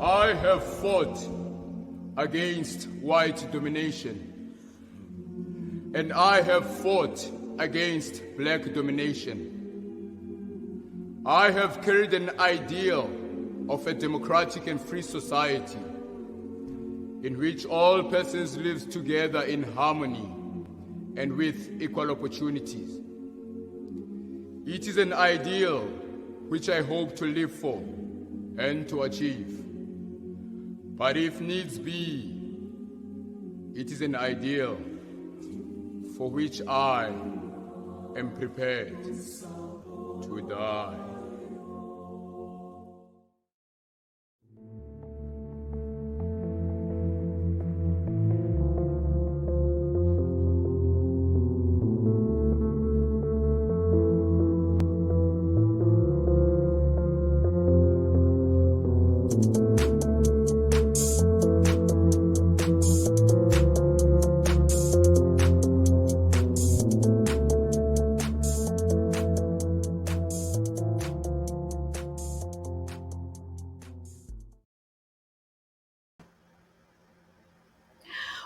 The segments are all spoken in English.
I have fought against white domination, and I have fought against black domination. I have carried an ideal of a democratic and free society in which all persons live together in harmony and with equal opportunities. It is an ideal which I hope to live for and to achieve. But if needs be, it is an ideal for which I am prepared to die.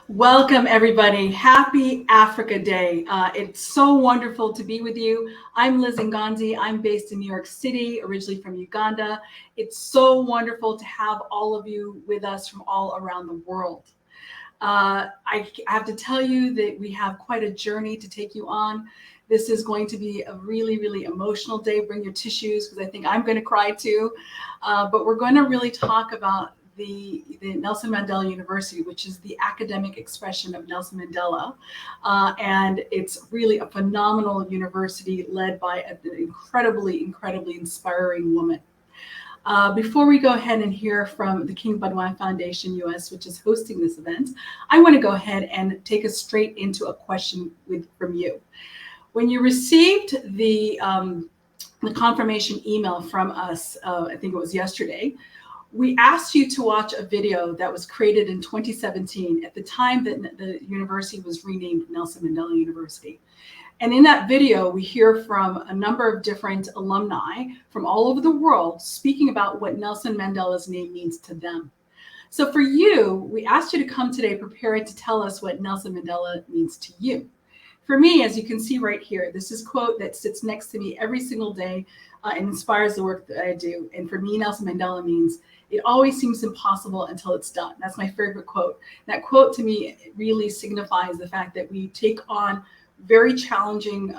Welcome, everybody. Happy Africa Day. It's so wonderful to be with you. I'm Liz Nganzi. I'm based in New York City, originally from Uganda. It's so wonderful to have all of you with us from all around the world. I have to tell you that we have quite a journey to take you on. This is going to be a really, really emotional day. Bring your tissues, because I think I'm going to cry too. But we're going to really talk about the Nelson Mandela University, which is the academic expression of Nelson Mandela. And it's really a phenomenal university led by an incredibly, incredibly inspiring woman. Before we go ahead and hear from the King Budwai Foundation US, which is hosting this event, I want to go ahead and take us straight into a question from you. When you received the confirmation email from us, I think it was yesterday, we asked you to watch a video that was created in 2017 at the time that the university was renamed Nelson Mandela University. And in that video, we hear from a number of different alumni from all over the world speaking about what Nelson Mandela's name means to them. So for you, we asked you to come today prepared to tell us what Nelson Mandela means to you. For me, as you can see right here, this is a quote that sits next to me every single day and inspires the work that I do. And for me, Nelson Mandela means it always seems impossible until it's done. That's my favorite quote. That quote to me really signifies the fact that we take on very challenging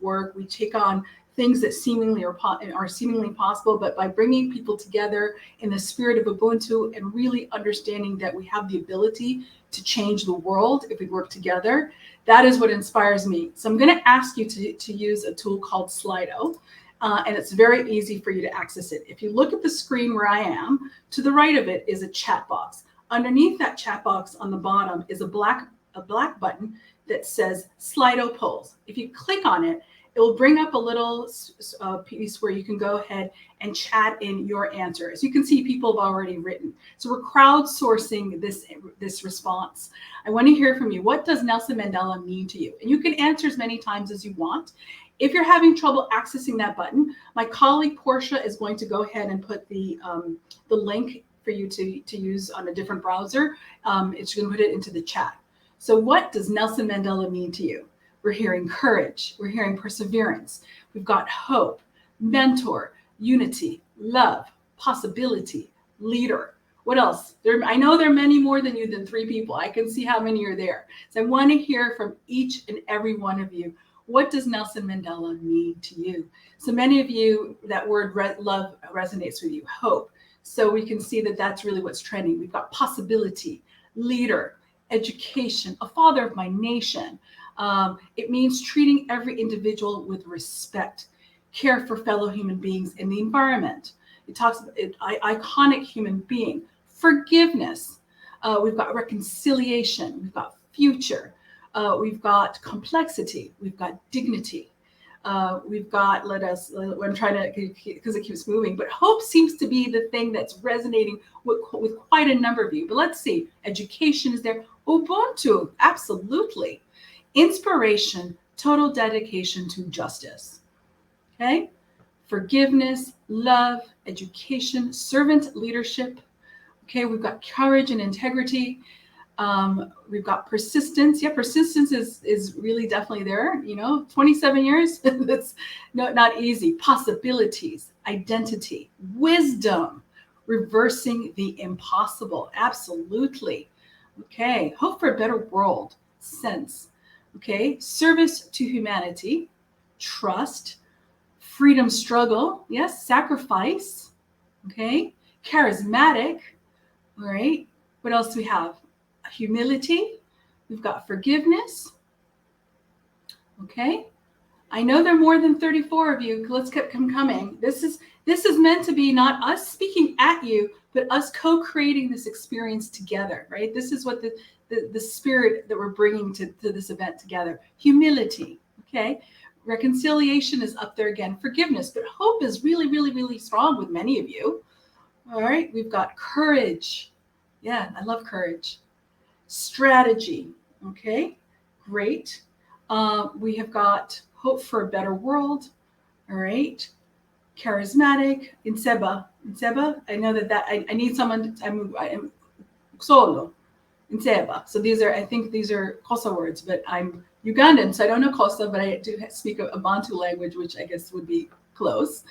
work. We take on things that seemingly are seemingly possible, but by bringing people together in the spirit of Ubuntu and really understanding that we have the ability to change the world if we work together, that is what inspires me. So I'm going to ask you to use a tool called Slido, and it's very easy for you to access it. If you look at the screen where I am, to the right of it is a chat box. Underneath that chat box on the bottom is a black button that says Slido polls. If you click on it, it will bring up a little piece where you can go ahead and chat in your answer. As you can see, people have already written. So we're crowdsourcing this response. I want to hear from you. What does Nelson Mandela mean to you? And you can answer as many times as you want. If you're having trouble accessing that button, my colleague Portia is going to go ahead and put the link for you to use on a different browser. It's going to put it into the chat. So what does Nelson Mandela mean to you? We're hearing courage. We're hearing perseverance. We've got hope, mentor, unity, love, possibility, leader. What else? I know there are many more than you than 3 people. I can see how many are there. So I want to hear from each and every one of you. What does Nelson Mandela mean to you? So many of you, that word love resonates with you, hope. So we can see that that's really what's trending. We've got possibility, leader, education, a father of my nation. It means treating every individual with respect, care for fellow human beings and the environment. It talks about iconic human being, forgiveness. We've got reconciliation. We've got future. We've got complexity. We've got dignity. We've got, I'm trying to, because it keeps moving, but hope seems to be the thing that's resonating with quite a number of you. But let's see, education is there. Ubuntu, absolutely. Inspiration, total dedication to justice. Okay? Forgiveness, love, education, servant leadership. Okay, we've got courage and integrity. We've got persistence. Yeah, persistence is really definitely there. 27 years, that's not easy. Possibilities, identity, wisdom, reversing the impossible. Absolutely. Okay, hope for a better world, sense. Okay, service to humanity, trust, freedom struggle. Yes, sacrifice. Okay, charismatic. All right, what else do we have? Humility. We've got forgiveness. Okay, I know there are more than 34 of you. Let's keep them coming. This is meant to be not us speaking at you, but us co-creating this experience together, right? This is what the spirit that we're bringing to this event together. Humility, okay? Reconciliation is up there again. Forgiveness, but hope is really, really, really strong with many of you. All right, we've got courage. Yeah, I love courage. Strategy, okay, great. We have got hope for a better world. All right, charismatic. Inseba. I know that I need someone. I'm solo. Inseba. So I think these are Xhosa words, but I'm Ugandan, so I don't know Xhosa, but I do speak a Bantu language, which I guess would be close.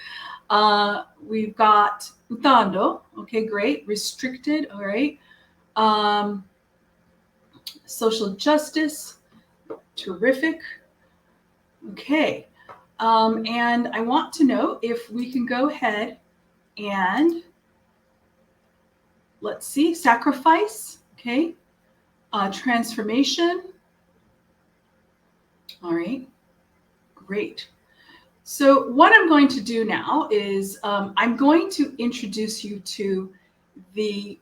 We've got Utando. Okay, great. Restricted. All right. Social justice, terrific. Okay, and I want to know if we can go ahead and let's see, sacrifice, okay, transformation. All right, great. So what I'm going to do now is I'm going to introduce you to the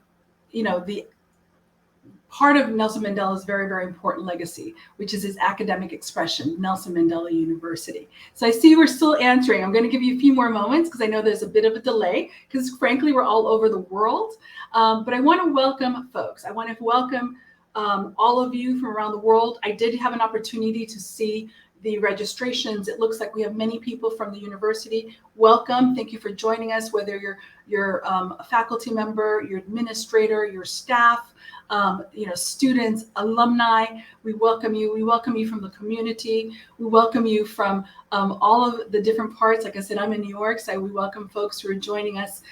part of Nelson Mandela's very, very important legacy, which is his academic expression, Nelson Mandela University. So I see we're still answering. I'm going to give you a few more moments because I know there's a bit of a delay because frankly, we're all over the world. But I want to welcome folks. I want to welcome all of you from around the world. I did have an opportunity to see the registrations. It looks like we have many people from the university. Welcome. Thank you for joining us, whether you're a faculty member, your administrator, your staff, students, alumni. We welcome you. We welcome you from the community. We welcome you from all of the different parts. Like I said, I'm in New York, so we welcome folks who are joining us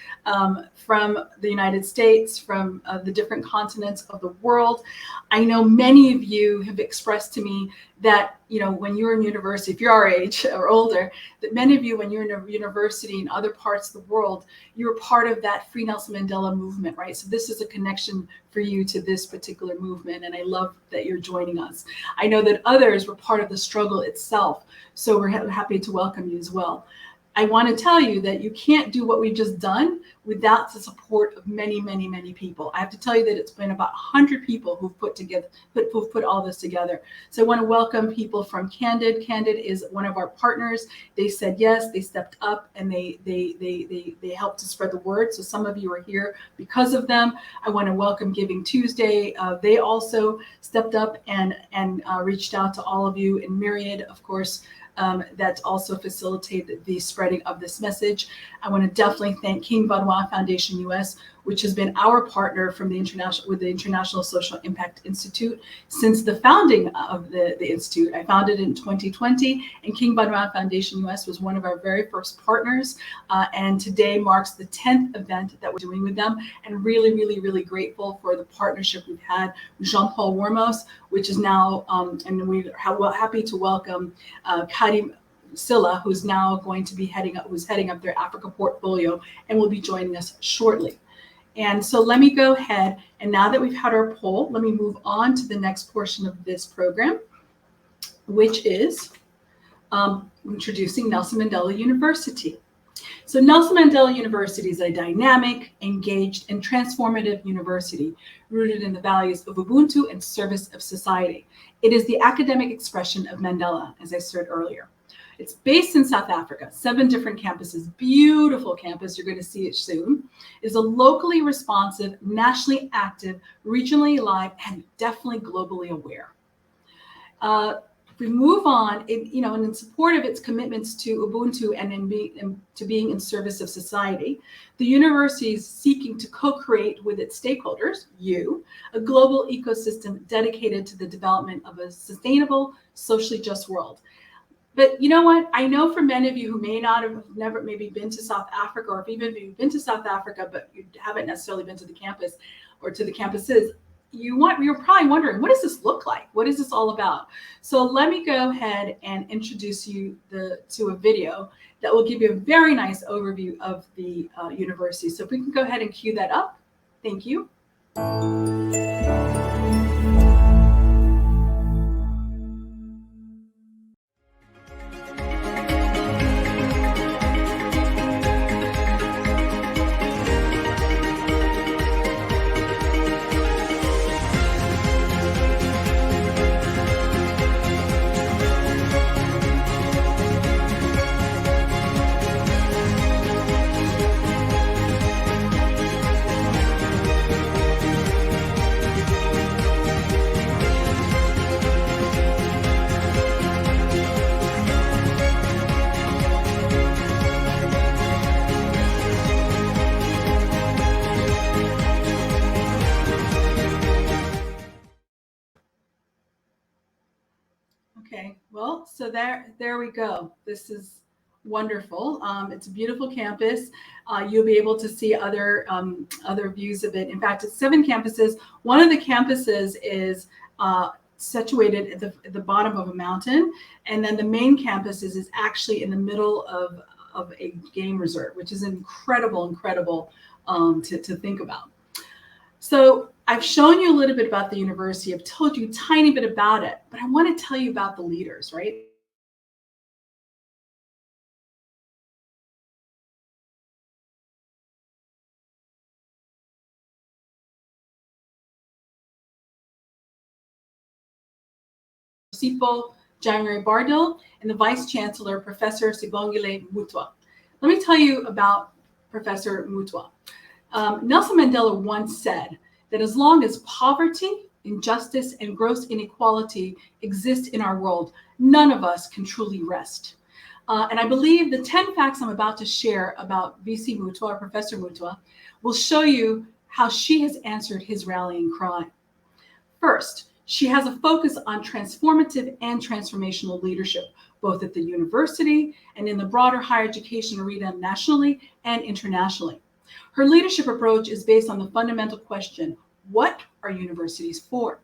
from the United States, from the different continents of the world. I know many of you have expressed to me that, when you're in university, if you're our age or older, that many of you, when you're in a university in other parts of the world, you're part of that Free Nelson Mandela movement, right? So this is a connection for you to this particular movement, and I love that you're joining us. I know that others were part of the struggle itself, so we're happy to welcome you as well. I want to tell you that you can't do what we've just done without the support of many, many, many people. I have to tell you that it's been about 100 people who've put all this together. So I want to welcome people from Candid. Candid is one of our partners. They said yes, they stepped up, and they helped to spread the word. So some of you are here because of them. I want to welcome Giving Tuesday. They also stepped up and reached out to all of you. And Myriad, of course, that also facilitated the spreading of this message. I want to definitely thank King Benoit Foundation US, which has been our partner with the International Social Impact Institute since the founding of the Institute. I founded it in 2020, and King Benoit Foundation US was one of our very first partners. And today marks the 10th event that we're doing with them, and really, really, really grateful for the partnership we've had with Jean-Paul Wormos, which is now, and we're happy to welcome Karim Silla, who's now going to be heading up their Africa portfolio and will be joining us shortly. And so let me go ahead, and now that we've had our poll, let me move on to the next portion of this program, which is introducing Nelson Mandela University. So Nelson Mandela University is a dynamic, engaged, and transformative university rooted in the values of Ubuntu and service of society. It is the academic expression of Mandela, as I said earlier. It's based in South Africa, 7 different campuses, beautiful campus. You're going to see it soon. It is a locally responsive, nationally active, regionally alive, and definitely globally aware. If we move on, and in support of its commitments to Ubuntu and to being in service of society, the university is seeking to co-create with its stakeholders, a global ecosystem dedicated to the development of a sustainable, socially just world. But you know what? I know for many of you who may not have never maybe been to South Africa, or if even if you've been to South Africa, but you haven't necessarily been to the campus or to the campuses, you're probably wondering, what does this look like? What is this all about? So let me go ahead and introduce you to a video that will give you a very nice overview of the university. So if we can go ahead and cue that up. Thank you. Okay, well, so there we go. This is wonderful. It's a beautiful campus. You'll be able to see other views of it. In fact, it's 7 campuses. One of the campuses is situated at the bottom of a mountain, and then the main campus is actually in the middle of a game reserve, which is incredible to think about. So I've shown you a little bit about the university. I've told you a tiny bit about it, but I want to tell you about the leaders, right? Sipo Jangre-Bardil, and the Vice-Chancellor, Professor Sibongile Muthwa. Let me tell you about Professor Muthwa. Nelson Mandela once said that as long as poverty, injustice, and gross inequality exist in our world, none of us can truly rest. And I believe the 10 facts I'm about to share about VC Muthwa, or Professor Muthwa, will show you how she has answered his rallying cry. First, she has a focus on transformative and transformational leadership, both at the university and in the broader higher education arena nationally and internationally. Her leadership approach is based on the fundamental question, what are universities for?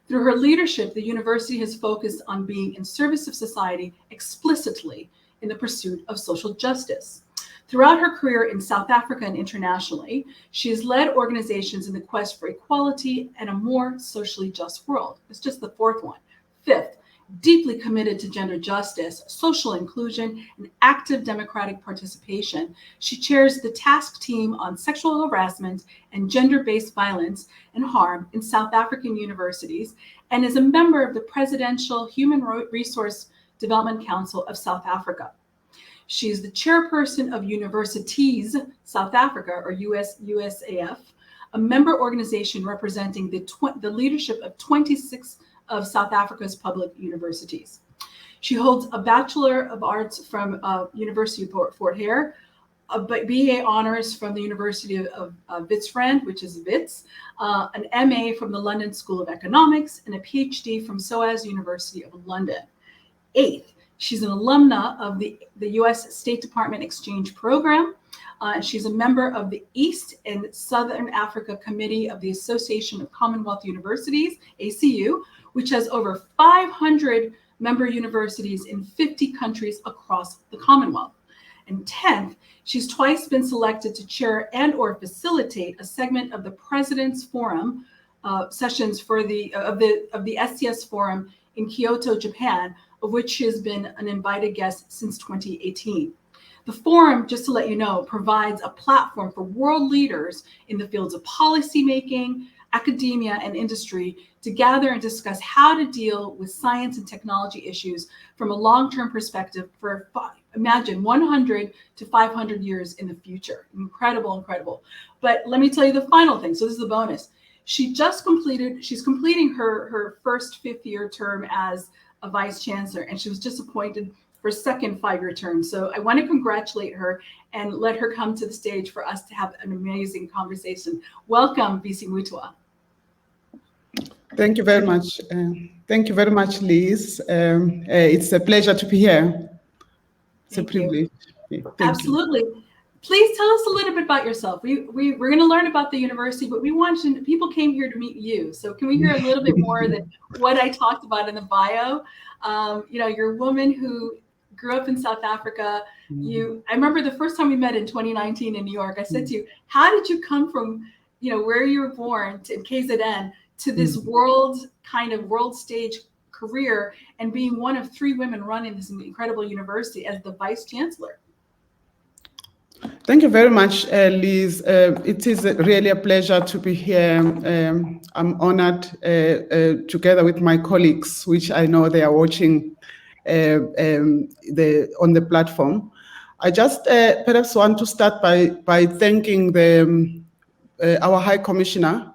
Through her leadership, the university has focused on being in service of society explicitly in the pursuit of social justice. Throughout her career in South Africa and internationally, she has led organizations in the quest for equality and a more socially just world. It's just the fourth one. Fifth, deeply committed to gender justice, social inclusion, and active democratic participation, she chairs the task team on sexual harassment and gender-based violence and harm in South African universities, and is a member of the Presidential Human Resource Development Council of South Africa. She is the chairperson of Universities South Africa, or USAF, a member organization representing the leadership of 26 of South Africa's public universities. She holds a Bachelor of Arts from University of Fort Hare, a BA honors from the University of Witsrand, which is Wits, an MA from the London School of Economics, and a PhD from SOAS University of London. Eighth, she's an alumna of the US State Department Exchange Program. She's a member of the East and Southern Africa Committee of the Association of Commonwealth Universities, ACU, which has over 500 member universities in 50 countries across the Commonwealth. And 10th, she's twice been selected to chair and or facilitate a segment of the President's Forum sessions for of the STS Forum in Kyoto, Japan, of which she has been an invited guest since 2018. The forum, just to let you know, provides a platform for world leaders in the fields of policymaking, academia, and industry to gather and discuss how to deal with science and technology issues from a long-term perspective for, imagine, 100 to 500 years in the future. Incredible, incredible. But let me tell you the final thing. So this is the bonus. She's completing her first fifth-year term as a vice-chancellor, and she was just appointed for a second five-year term. So I want to congratulate her and let her come to the stage for us to have an amazing conversation. Welcome, VC Muthwa. Thank you very much. Thank you very much, Liz. It's a pleasure to be here. It's a privilege. Absolutely. Please tell us a little bit about yourself. We're going to learn about the university, but people came here to meet you. So can we hear a little bit more than what I talked about in the bio? You're a woman who grew up in South Africa. I remember the first time we met in 2019 in New York, I said to you, how did you come from, where you were born in KZN to this world stage career and being one of three women running this incredible university as the vice chancellor? Thank you very much, Liz. It is really a pleasure to be here. I'm honored together with my colleagues, which I know they are watching on the platform. I just perhaps want to start by thanking our High Commissioner,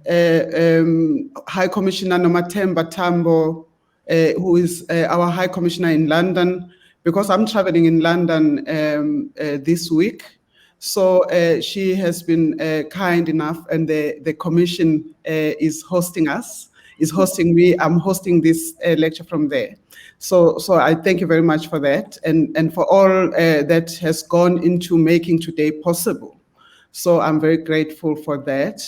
High Commissioner Nomathemba Tambo, who is our High Commissioner in London, because I'm traveling in London this week. So she has been kind enough, and the commission is hosting us, is hosting me. I'm hosting this lecture from there. So I thank you very much for that, and for all that has gone into making today possible. So I'm very grateful for that,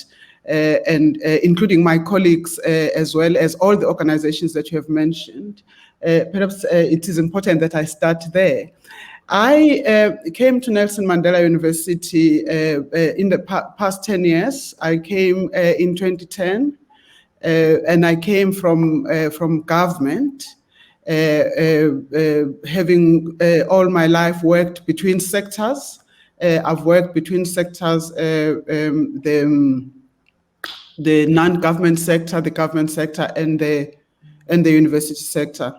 and including my colleagues as well as all the organizations that you have mentioned. Perhaps it is important that I start there. I came to Nelson Mandela University in the past 10 years. I came in 2010, and I came from government, having all my life worked between sectors. I've worked between sectors, the non-government sector, the government sector, and the in the university sector.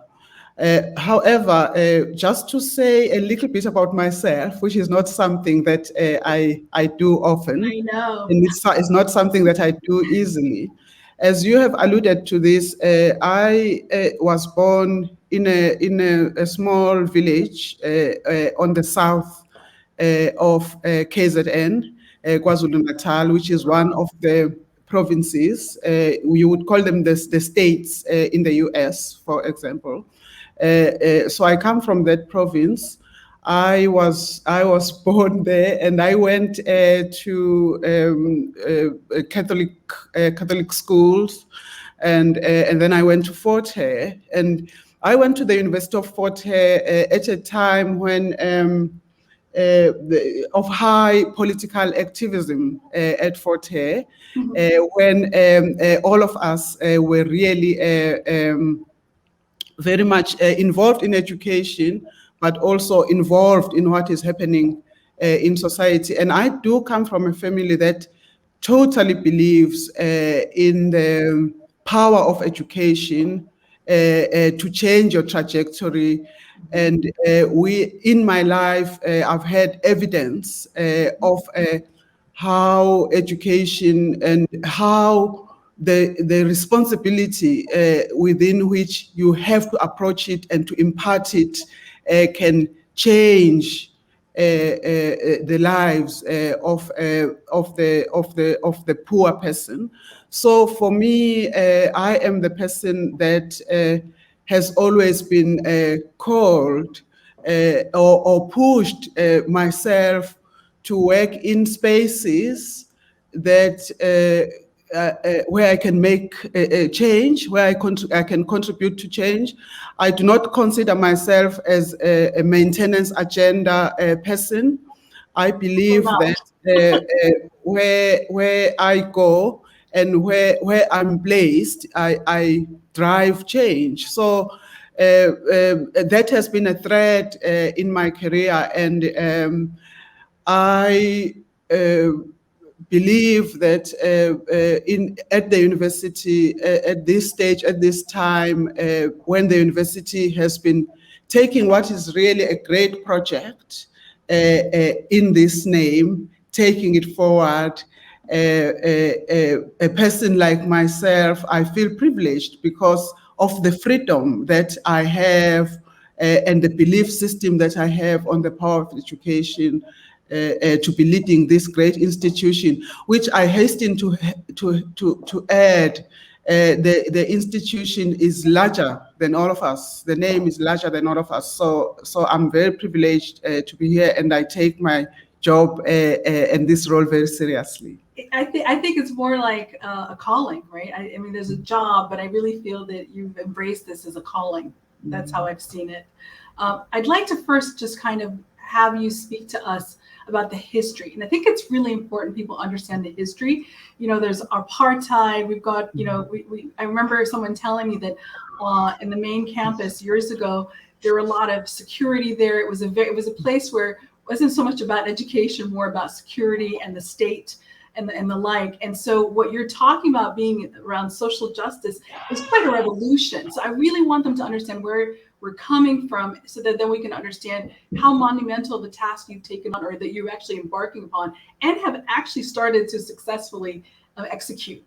However, just to say a little bit about myself, which is not something that I do often, I know. and it's not something that I do easily. As you have alluded to this, I was born in a small village on the south of KZN, KwaZulu-Natal, which is one of the provinces. You would call them the states in the US, for example. So I come from that province. I was born there, and I went to Catholic schools, and then I went to Fort Hare, and I went to the University of Fort Hare at a time when of high political activism at Fort Hare, when all of us were really very much involved in education, but also involved in what is happening in society. And I do come from a family that totally believes in the power of education to change your trajectory. And in my life, I've had evidence of how education and how the responsibility within which you have to approach it and to impart it can change the lives of the poor person. So for me, I am the person that has always been called or pushed myself to work in spaces that where I can make a change, where I can contribute to change. I do not consider myself as a maintenance agenda person. I believe that where I go and where I'm placed, I drive change. So that has been a thread in my career, and I believe that at the university, at this stage, at this time, when the university has been taking what is really a great project in this name, taking it forward, a person like myself, I feel privileged because of the freedom that I have and the belief system that I have on the power of education. To be leading this great institution, which I hasten to add, the institution is larger than all of us. The name is larger than all of us. So I'm very privileged to be here, and I take my job and this role very seriously. I think it's more like a calling, right? I mean, there's a job, but I really feel that you've embraced this as a calling. That's how I've seen it. I'd like to first just kind of have you speak to us about the history. And I think it's really important people understand the history. You know, there's apartheid. We've got, you know, I remember someone telling me that in the main campus years ago, there were a lot of security there. It was a place where it wasn't so much about education, more about security and the state and the like. And so what you're talking about being around social justice is quite a revolution. So I really want them to understand where we're coming from, so that then we can understand how monumental the task you've taken on, or that you're actually embarking upon and have actually started to successfully execute.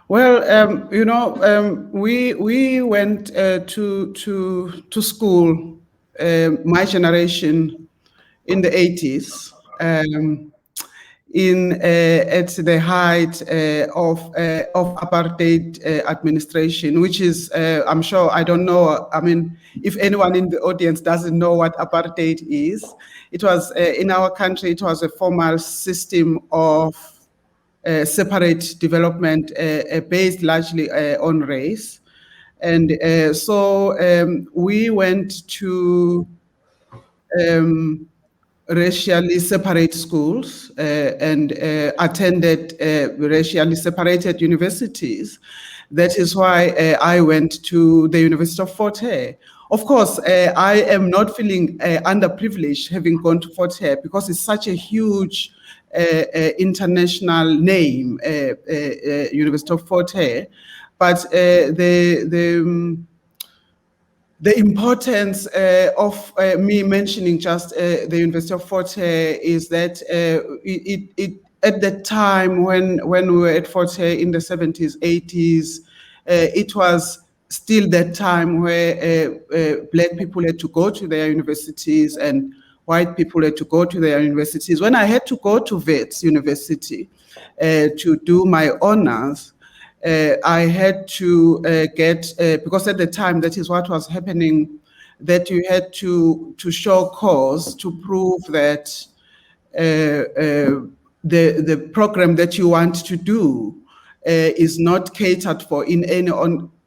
Well, you know, we went to school, my generation, in the 80s. At the height of apartheid administration, which is, I'm sure, I don't know, I mean, if anyone in the audience doesn't know what apartheid is, it was, in our country, it was a formal system of separate development based largely on race. And so we went to racially separate schools and attended racially separated universities. That is why I went to the University of Fort Hare. Of course, I am not feeling underprivileged having gone to Fort Hare, because it's such a huge international name, University of Fort Hare. but the importance of me mentioning just the University of Fort Hare is that it at the time when we were at Fort Hare in the 70s, 80s, it was still that time where Black people had to go to their universities and white people had to go to their universities. When I had to go to Wits University to do my honors, I had to get, because at the time that is what was happening, that you had to show cause to prove that the program that you want to do is not catered for in any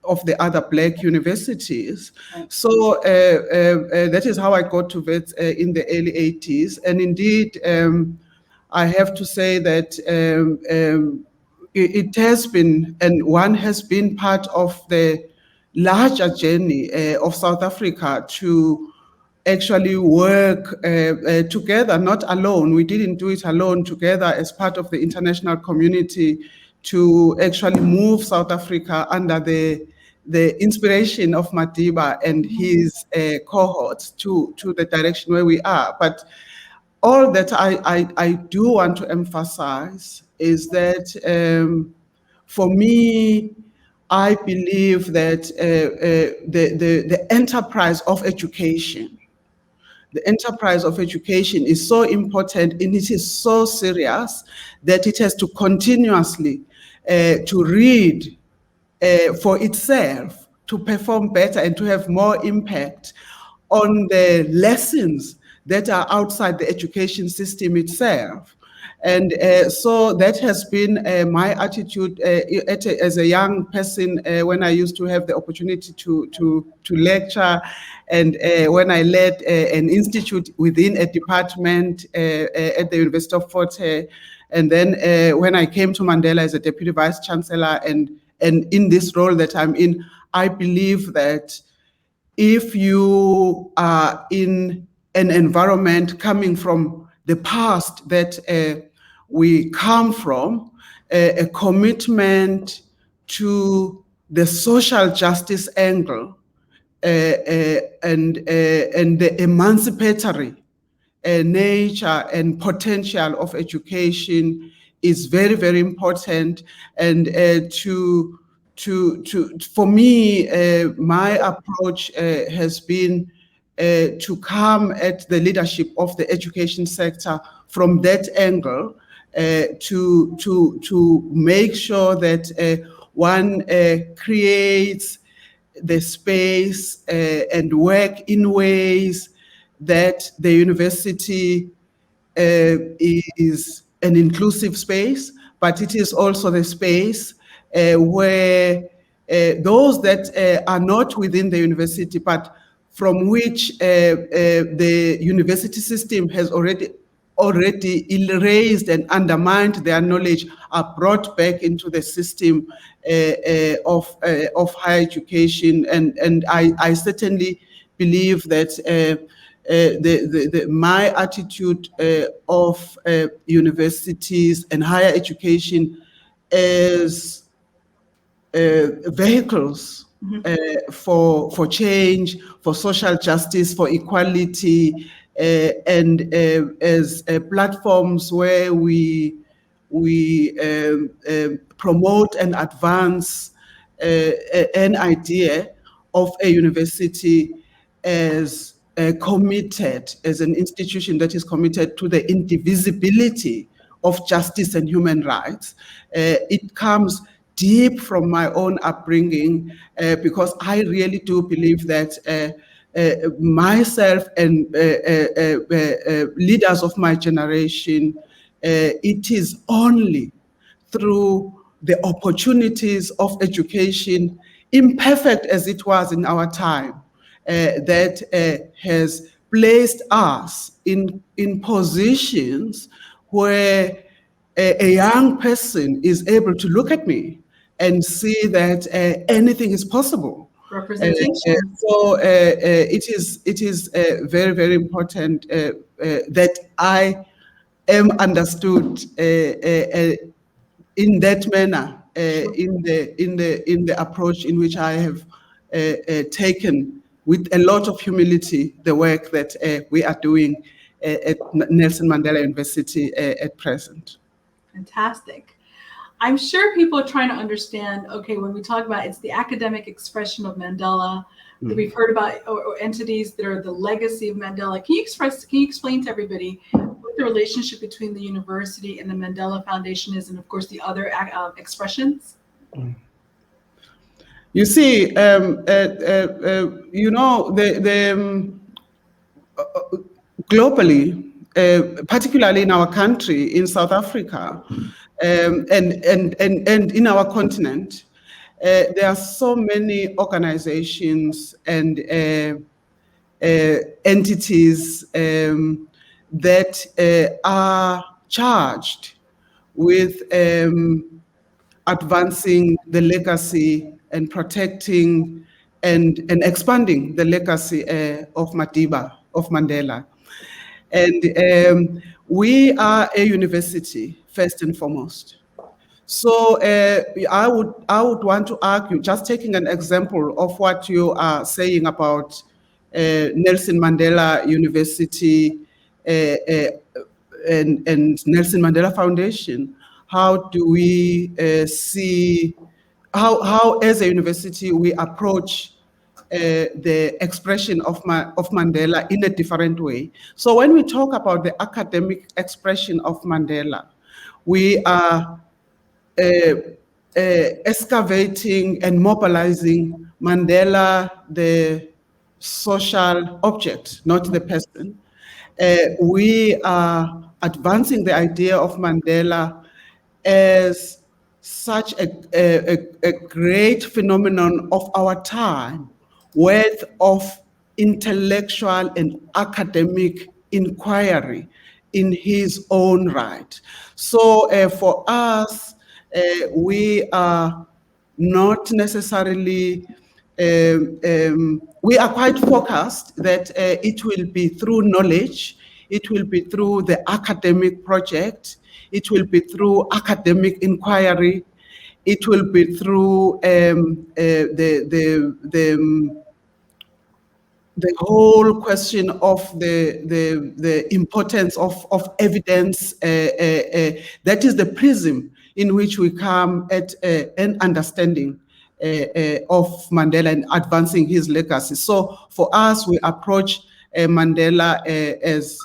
of the other Black universities. Right. So that is how I got to Wits in the early 80s. And indeed, I have to say that it has been, and one has been part of the larger journey of South Africa to actually work together, not alone. We didn't do it alone, together as part of the international community to actually move South Africa under the inspiration of Madiba and his cohorts to the direction where we are. But all that I do want to emphasize is that for me, I believe that the enterprise of education, is so important and it is so serious that it has to continuously to read for itself, to perform better and to have more impact on the lessons that are outside the education system itself. And so that has been my attitude as a young person when I used to have the opportunity to lecture, and when I led an institute within a department at the University of Fort Hare. And then when I came to Mandela as a Deputy Vice-Chancellor and in this role that I'm in, I believe that if you are in an environment coming from the past that we come from, a commitment to the social justice angle and the emancipatory nature and potential of education is very, very important. And for me, my approach has been to come at the leadership of the education sector from that angle, to make sure that one creates the space and work in ways that the university is an inclusive space, but it is also the space where those that are not within the university, but from which the university system has already erased and undermined their knowledge, are brought back into the system of higher education. And I certainly believe that my attitude of universities and higher education as vehicles for change, for social justice, for equality, and as platforms where we promote and advance an idea of a university as committed, as an institution that is committed to the indivisibility of justice and human rights. It comes deep from my own upbringing, because I really do believe that myself and leaders of my generation, it is only through the opportunities of education, imperfect as it was in our time, that has placed us in positions where a young person is able to look at me and see that anything is possible. Representation. So it is very, very important that I am understood in that manner in the approach in which I have taken with a lot of humility the work that we are doing at Nelson Mandela University at present. Fantastic. I'm sure people are trying to understand, okay, when we talk about it's the academic expression of Mandela, that we've heard about or entities that are the legacy of Mandela. Can you explain to everybody what the relationship between the university and the Mandela Foundation is, and of course the other expressions? You see, globally, particularly in our country, in South Africa, and in our continent, there are so many organizations and entities that are charged with advancing the legacy and protecting and expanding the legacy of Mandela. And we are a university, first and foremost. So I would want to argue, just taking an example of what you are saying about Nelson Mandela University and Nelson Mandela Foundation. How do we see how as a university we approach the expression of Mandela in a different way? So when we talk about the academic expression of Mandela, we are excavating and mobilizing Mandela, the social object, not the person. We are advancing the idea of Mandela as such a great phenomenon of our time, worth of intellectual and academic inquiry in his own right. So for us, we are not necessarily, we are quite focused that it will be through knowledge, it will be through the academic project, it will be through academic inquiry, it will be through the whole question of the importance of evidence. That is the prism in which we come at an understanding of Mandela and advancing his legacy. So for us, we approach Mandela as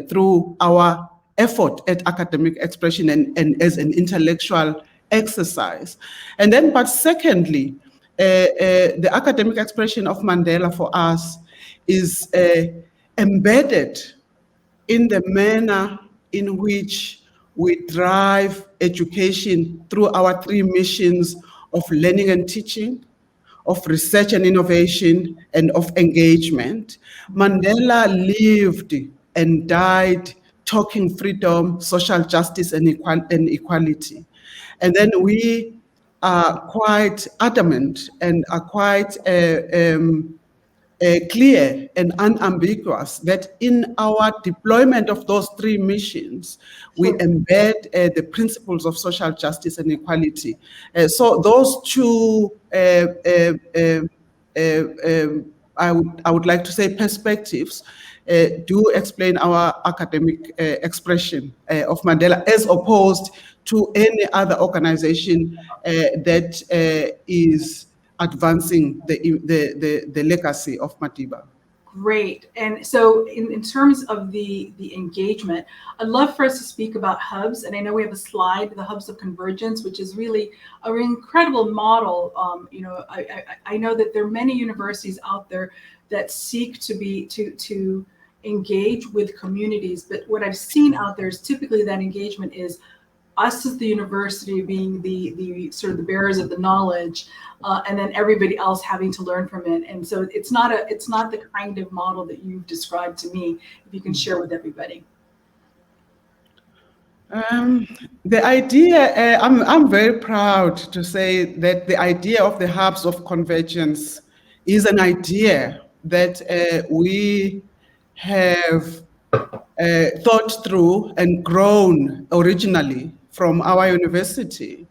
through our effort at academic expression and as an intellectual exercise. And then, but secondly, the academic expression of Mandela for us is embedded in the manner in which we drive education through our three missions of learning and teaching, of research and innovation, and of engagement. Mandela lived and died talking freedom, social justice, and equality. And then we are quite adamant and are quite clear and unambiguous that in our deployment of those three missions, we embed the principles of social justice and equality. So those two, I would like to say, perspectives do explain our academic expression of Mandela, as opposed to any other organization that is advancing the legacy of Madiba. Great. And so in terms of the engagement, I'd love for us to speak about hubs. And I know we have a slide, the hubs of convergence, which is really an incredible model. I know that there are many universities out there that seek to engage with communities. But what I've seen out there is typically that engagement is us as the university being the sort of the bearers of the knowledge, and then everybody else having to learn from it. And so it's not the kind of model that you've described to me. If you can share with everybody. The idea, I'm very proud to say that the idea of the hubs of convergence is an idea that we have thought through and grown originally from our university.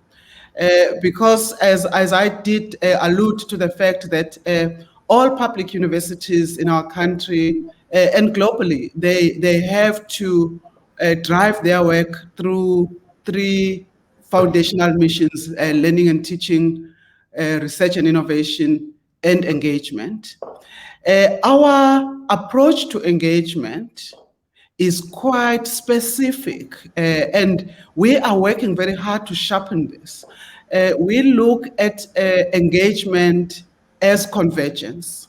because as I did allude to the fact that all public universities in our country and globally, they have to drive their work through 3 foundational missions: learning and teaching, research and innovation, and engagement. Our approach to engagement is quite specific, and we are working very hard to sharpen this. We look at engagement as convergence.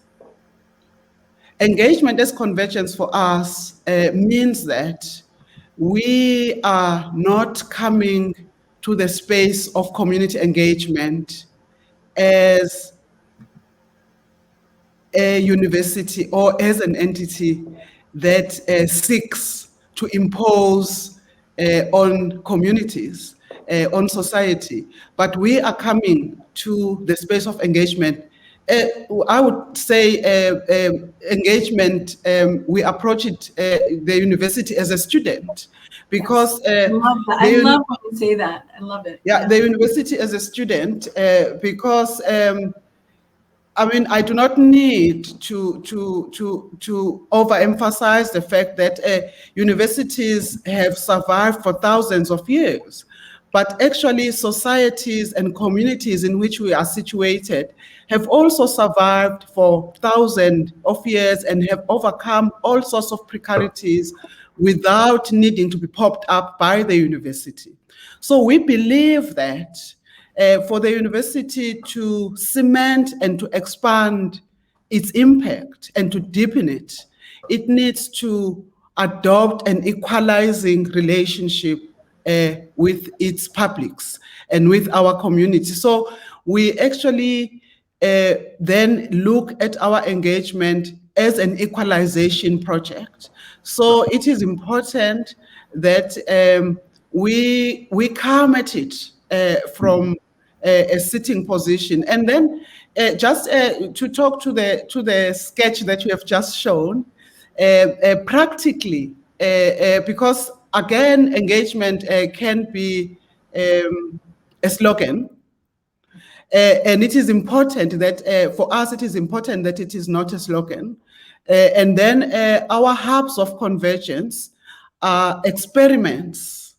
Engagement as convergence for us means that we are not coming to the space of community engagement as a university or as an entity that seeks to impose on communities, on society, but we are coming to the space of engagement. I would say engagement, we approach it, the university as a student, because I love that. I love when you say that. I love it. Yeah, the university as a student, because I mean, I do not need to overemphasize the fact that universities have survived for thousands of years, but actually societies and communities in which we are situated have also survived for thousands of years and have overcome all sorts of precarities without needing to be popped up by the university. So we believe that for the university to cement and to expand its impact and to deepen it, it needs to adopt an equalizing relationship with its publics and with our community. So we actually then look at our engagement as an equalization project. So it is important that we come at it from a sitting position. And then just to talk to the sketch that you have just shown, practically, because again, engagement can be a slogan. And it is important that for us, it is important that it is not a slogan. And then our hubs of convergence are experiments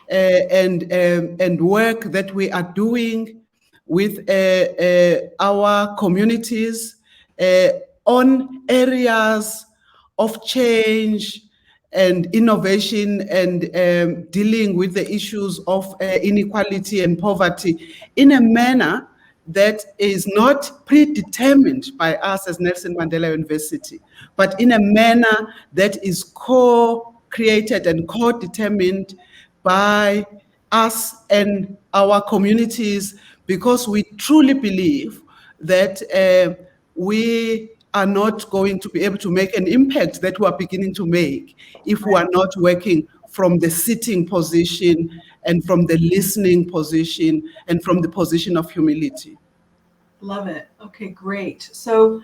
and work that we are doing with our communities on areas of change and innovation and dealing with the issues of inequality and poverty in a manner that is not predetermined by us as Nelson Mandela University, but in a manner that is co-created and co-determined by us and our communities, because we truly believe that we are not going to be able to make an impact that we are beginning to make if we are not working from the sitting position and from the listening position and from the position of humility. Love it. Okay, great. So,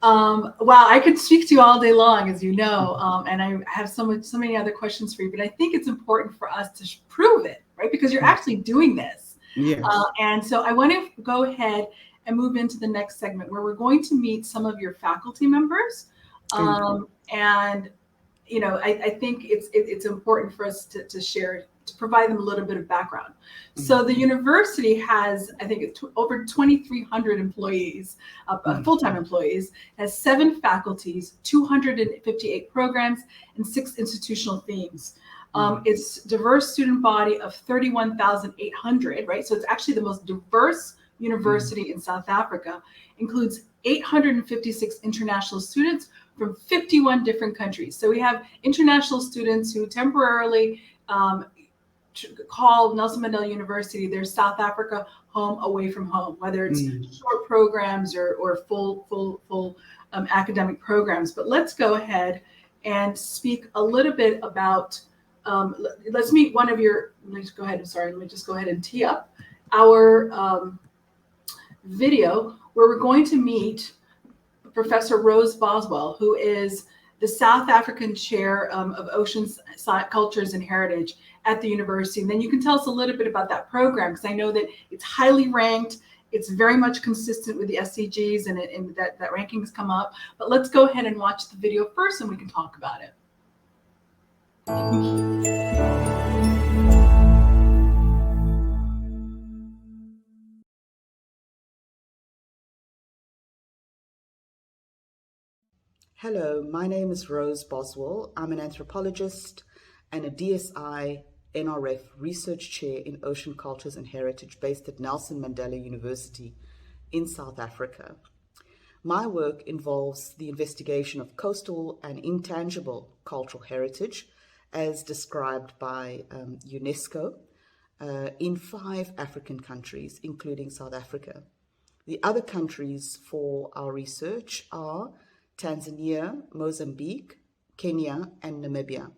wow, I could speak to you all day long, as you know, and I have so many other questions for you, but I think it's important for us to prove it, right? Because you're actually doing this. Yes. And so I want to go ahead and move into the next segment where we're going to meet some of your faculty members. And, you know, I think it's important for us to share, to provide them a little bit of background. So the university has, I think, over 2,300 employees, full-time employees, has 7 faculties, 258 programs, and 6 institutional themes. Its diverse student body of 31,800, right? So it's actually the most diverse university in South Africa, includes 856 international students from 51 different countries. So we have international students who temporarily call Nelson Mandela University their South Africa home away from home, whether it's short programs or full academic programs. But let's go ahead and speak a little bit about, let's meet one of your, let's go ahead, I'm sorry, let me just go ahead and tee up our video where we're going to meet Professor Rose Boswell, who is the South African Chair of Oceans, Cultures and Heritage at the university. And then you can tell us a little bit about that program, because I know that it's highly ranked. It's very much consistent with the SDGs, and that rankings come up. But let's go ahead and watch the video first, and we can talk about it. Hello, my name is Rose Boswell. I'm an anthropologist and a DSI NRF Research Chair in Ocean Cultures and Heritage based at Nelson Mandela University in South Africa. My work involves the investigation of coastal and intangible cultural heritage as described by UNESCO in 5 African countries, including South Africa. The other countries for our research are Tanzania, Mozambique, Kenya, and Namibia.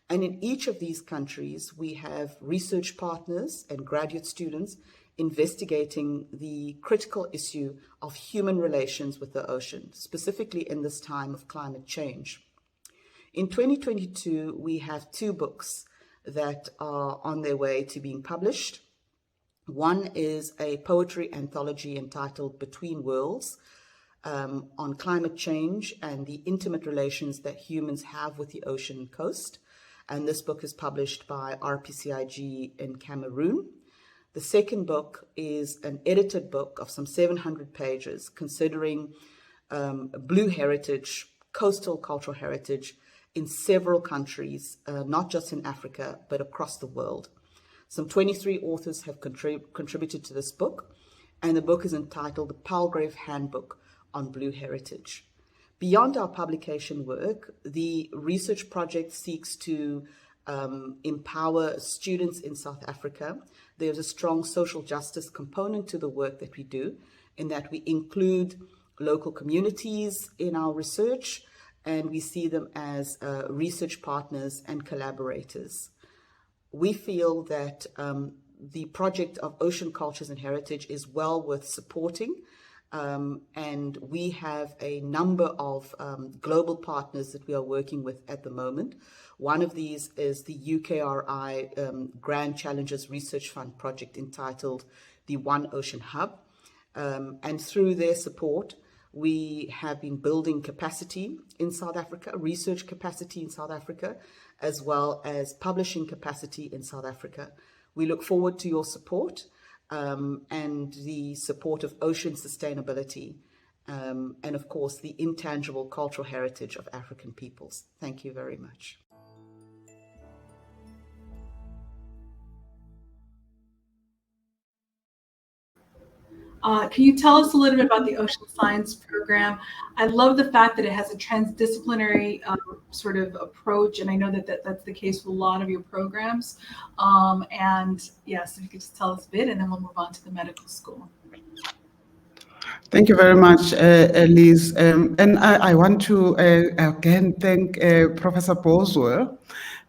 And in each of these countries, we have research partners and graduate students investigating the critical issue of human relations with the ocean, specifically in this time of climate change. In 2022, we have 2 books that are on their way to being published. One is a poetry anthology entitled Between Worlds, on climate change and the intimate relations that humans have with the ocean and coast. And this book is published by RPCIG in Cameroon. The second book is an edited book of some 700 pages considering blue heritage, coastal cultural heritage in several countries, not just in Africa, but across the world. Some 23 authors have contributed to this book, and the book is entitled The Palgrave Handbook on Blue Heritage. Beyond our publication work, the research project seeks to empower students in South Africa. There's a strong social justice component to the work that we do, in that we include local communities in our research, and we see them as research partners and collaborators. We feel that the project of Ocean Cultures and Heritage is well worth supporting. And we have a number of global partners that we are working with at the moment. One of these is the UKRI Grand Challenges Research Fund project entitled the One Ocean Hub. And through their support, we have been building capacity in South Africa, research capacity in South Africa, as well as publishing capacity in South Africa. We look forward to your support. And the support of ocean sustainability, and of course, the intangible cultural heritage of African peoples. Thank you very much. Can you tell us a little bit about the Ocean Science Program? I love the fact that it has a transdisciplinary sort of approach, and I know that that's the case with a lot of your programs. And yes, if you could just tell us a bit, and then we'll move on to the medical school. Thank you very much, Liz. And I want to again thank Professor Boswell,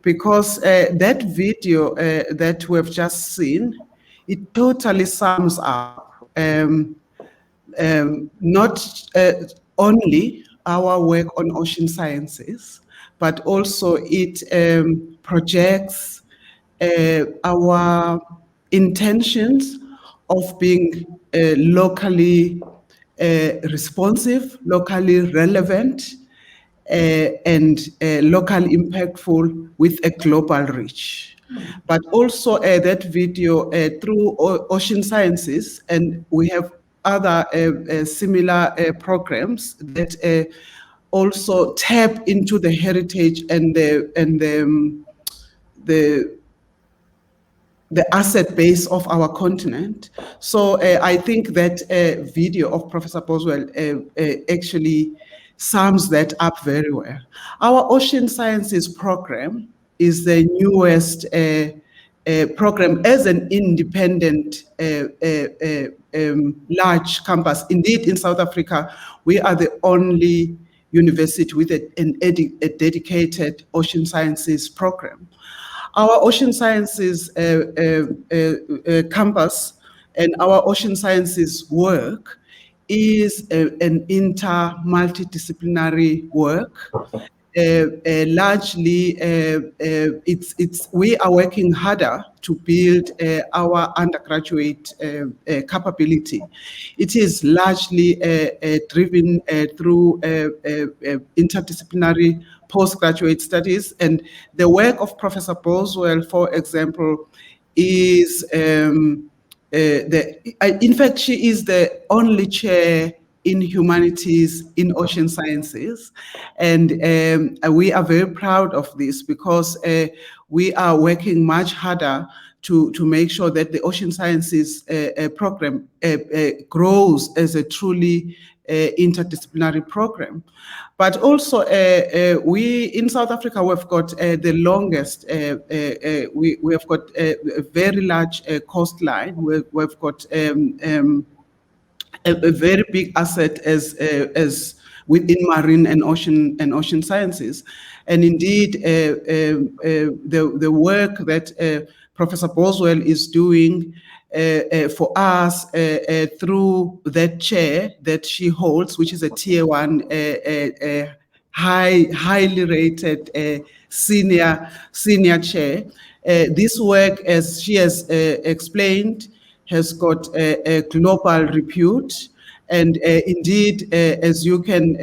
because that video that we've just seen, it totally sums up not only our work on ocean sciences, but also it projects our intentions of being locally responsive, locally relevant, and locally impactful with a global reach. But also that video through ocean sciences, and we have other similar programs that also tap into the heritage and the asset base of our continent. So I think that video of Professor Boswell actually sums that up very well. Our Ocean Sciences program is the newest program as an independent large campus. Indeed, in South Africa, we are the only university with a dedicated ocean sciences program. Our ocean sciences campus and our ocean sciences work is an multidisciplinary work. largely we are working harder to build our undergraduate capability. It is largely driven through interdisciplinary postgraduate studies, and the work of Professor Boswell, for example, is in fact, she is the only chair in humanities in ocean sciences, and we are very proud of this because we are working much harder to make sure that the ocean sciences program grows as a truly interdisciplinary program. But also, we in South Africa, we've got the longest, we have got a very large coastline. We've got a very big asset as within marine and ocean sciences, and indeed the work that Professor Boswell is doing for us through that chair that she holds, which is a tier 1 highly rated senior chair. This work, as she has explained, has got a global repute. And indeed, as you can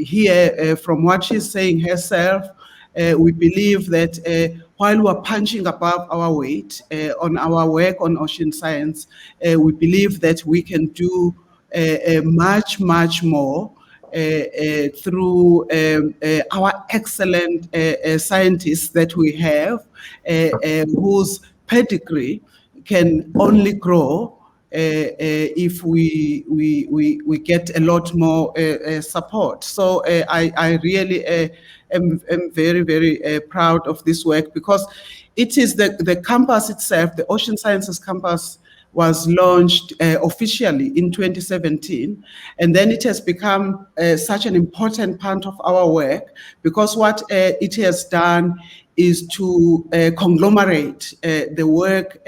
hear from what she's saying herself, we believe that while we're punching above our weight on our work on ocean science, we believe that we can do much, much more through our excellent scientists that we have, whose pedigree can only grow if we get a lot more support. So I really am very, very proud of this work, because it is the campus itself, the Ocean Sciences campus, was launched officially in 2017, and then it has become such an important part of our work, because what it has done is to conglomerate the work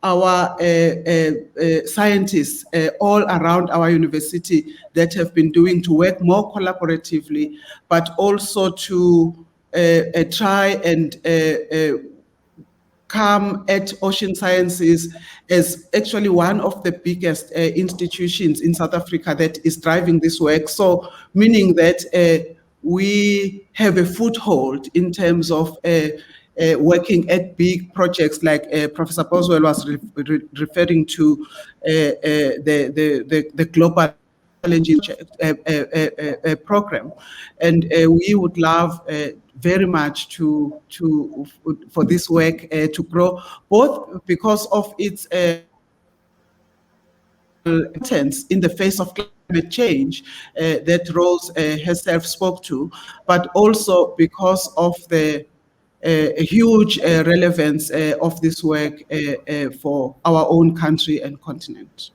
our scientists all around our university that have been doing to work more collaboratively, but also to try and come at ocean sciences as actually one of the biggest institutions in South Africa that is driving this work. So meaning that we have a foothold in terms of working at big projects like Professor Boswell was referring to the global challenges program, and we would love very much for this work to grow, both because of its importance in the face of climate change that Rose herself spoke to, but also because of the huge relevance of this work for our own country and continent.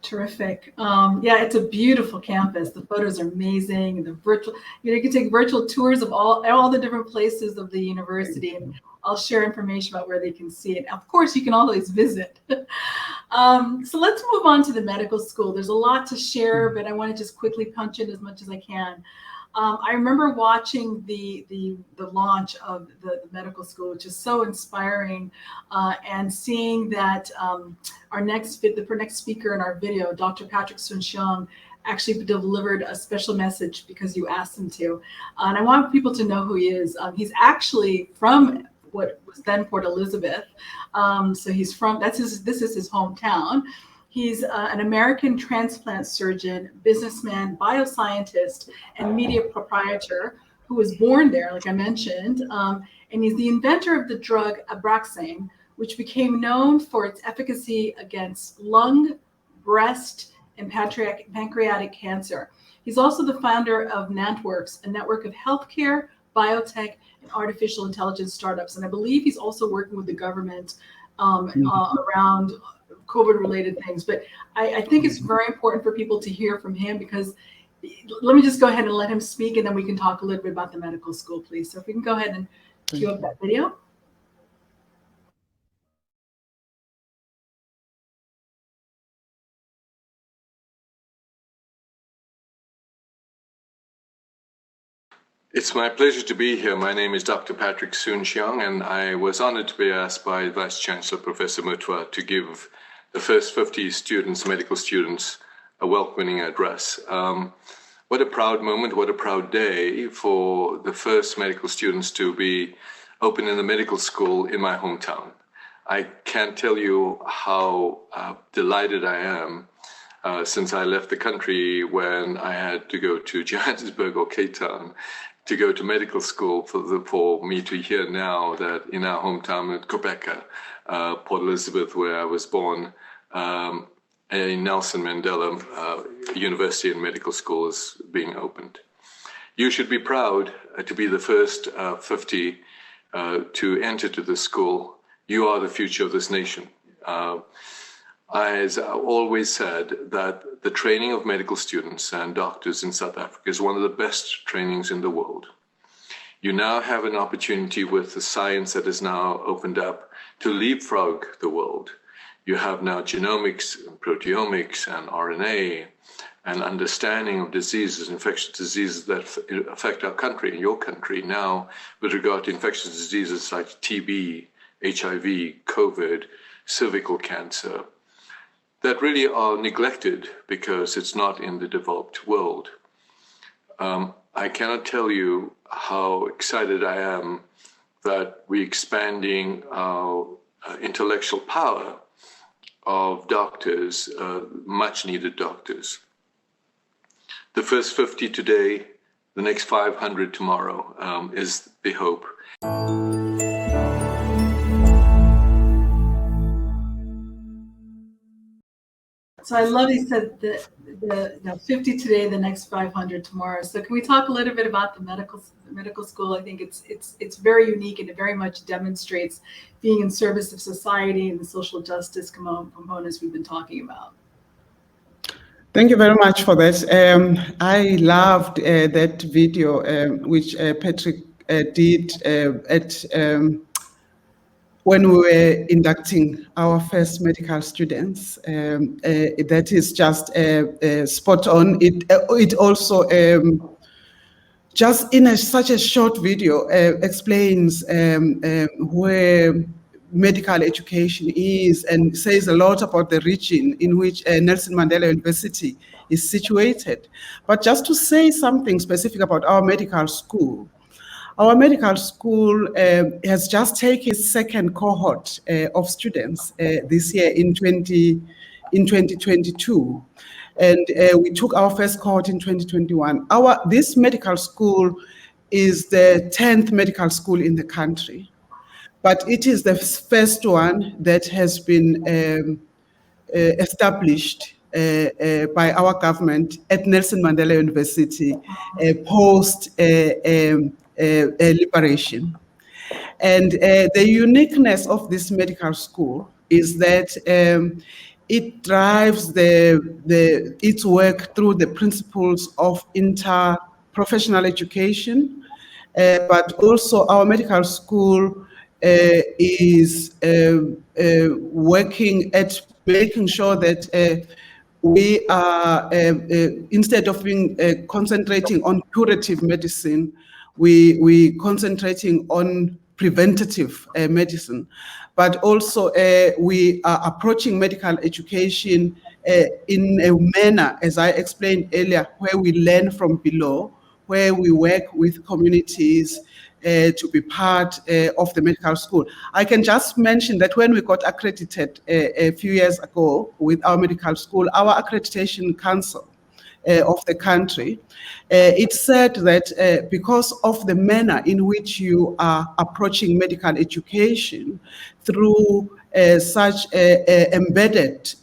Terrific. Yeah, it's a beautiful campus. The photos are amazing. The virtual, you can take virtual tours of all the different places of the university, and I'll share information about where they can see it. Of course, you can always visit. So let's move on to the medical school. There's a lot to share, but I want to just quickly punch in as much as I can. I remember watching the launch of the medical school, which is so inspiring, and seeing that our next speaker in our video, Dr. Patrick Soon-Shiong, actually delivered a special message because you asked him to. And I want people to know who he is. He's actually from what was then Port Elizabeth. So he's from, this is his hometown. He's an American transplant surgeon, businessman, bioscientist, and media proprietor who was born there, like I mentioned. And he's the inventor of the drug Abraxane, which became known for its efficacy against lung, breast, and pancreatic cancer. He's also the founder of NantWorks, a network of healthcare, biotech, and artificial intelligence startups. And I believe he's also working with the government around COVID-related things. But I think it's very important for people to hear from him, because let me just go ahead and let him speak, and then we can talk a little bit about the medical school, please. So if we can go ahead and cue up that video. It's my pleasure to be here. My name is Dr. Patrick Soon-Shiong, and I was honored to be asked by Vice-Chancellor Professor Muthwa to give the first 50 students, medical students, a welcoming address. What a proud moment, what a proud day for the first medical students to be open in the medical school in my hometown. I can't tell you how delighted I am since I left the country when I had to go to Johannesburg or Cape Town to go to medical school for me to hear now that in our hometown at Gqeberha, Port Elizabeth, where I was born, a Nelson Mandela University and medical school is being opened. You should be proud to be the first 50 to enter to the school. You are the future of this nation. As I always said, that the training of medical students and doctors in South Africa is one of the best trainings in the world. You now have an opportunity with the science that is now opened up to leapfrog the world. You have now genomics, and proteomics, and RNA, and understanding of diseases, infectious diseases that affect our country and your country now with regard to infectious diseases like TB, HIV, COVID, cervical cancer, that really are neglected because it's not in the developed world. I cannot tell you how excited I am that we're expanding our intellectual power of doctors, much needed doctors. The first 50 today, the next 500 tomorrow is the hope. So I love he said the 50 today, the next 500 tomorrow. So can we talk a little bit about the medical school? I think it's very unique, and it very much demonstrates being in service of society and the social justice components we've been talking about. Thank you very much for that. I loved that video which Patrick did at when we were inducting our first medical students. That is just spot on. It also just in such a short video explains where medical education is and says a lot about the region in which Nelson Mandela University is situated. But just to say something specific about our medical school, our medical school has just taken its second cohort of students this year in 2022. And we took our first cohort in 2021. This medical school is the 10th medical school in the country, but it is the first one that has been established by our government at Nelson Mandela University post liberation. And the uniqueness of this medical school is that it drives its work through the principles of interprofessional education, but also our medical school is working at making sure that we are, instead of being concentrating on curative medicine, we concentrating on preventative medicine, but also we are approaching medical education in a manner, as I explained earlier, where we learn from below, where we work with communities to be part of the medical school. I can just mention that when we got accredited a few years ago with our medical school, our accreditation council of the country, it said that because of the manner in which you are approaching medical education through such embedded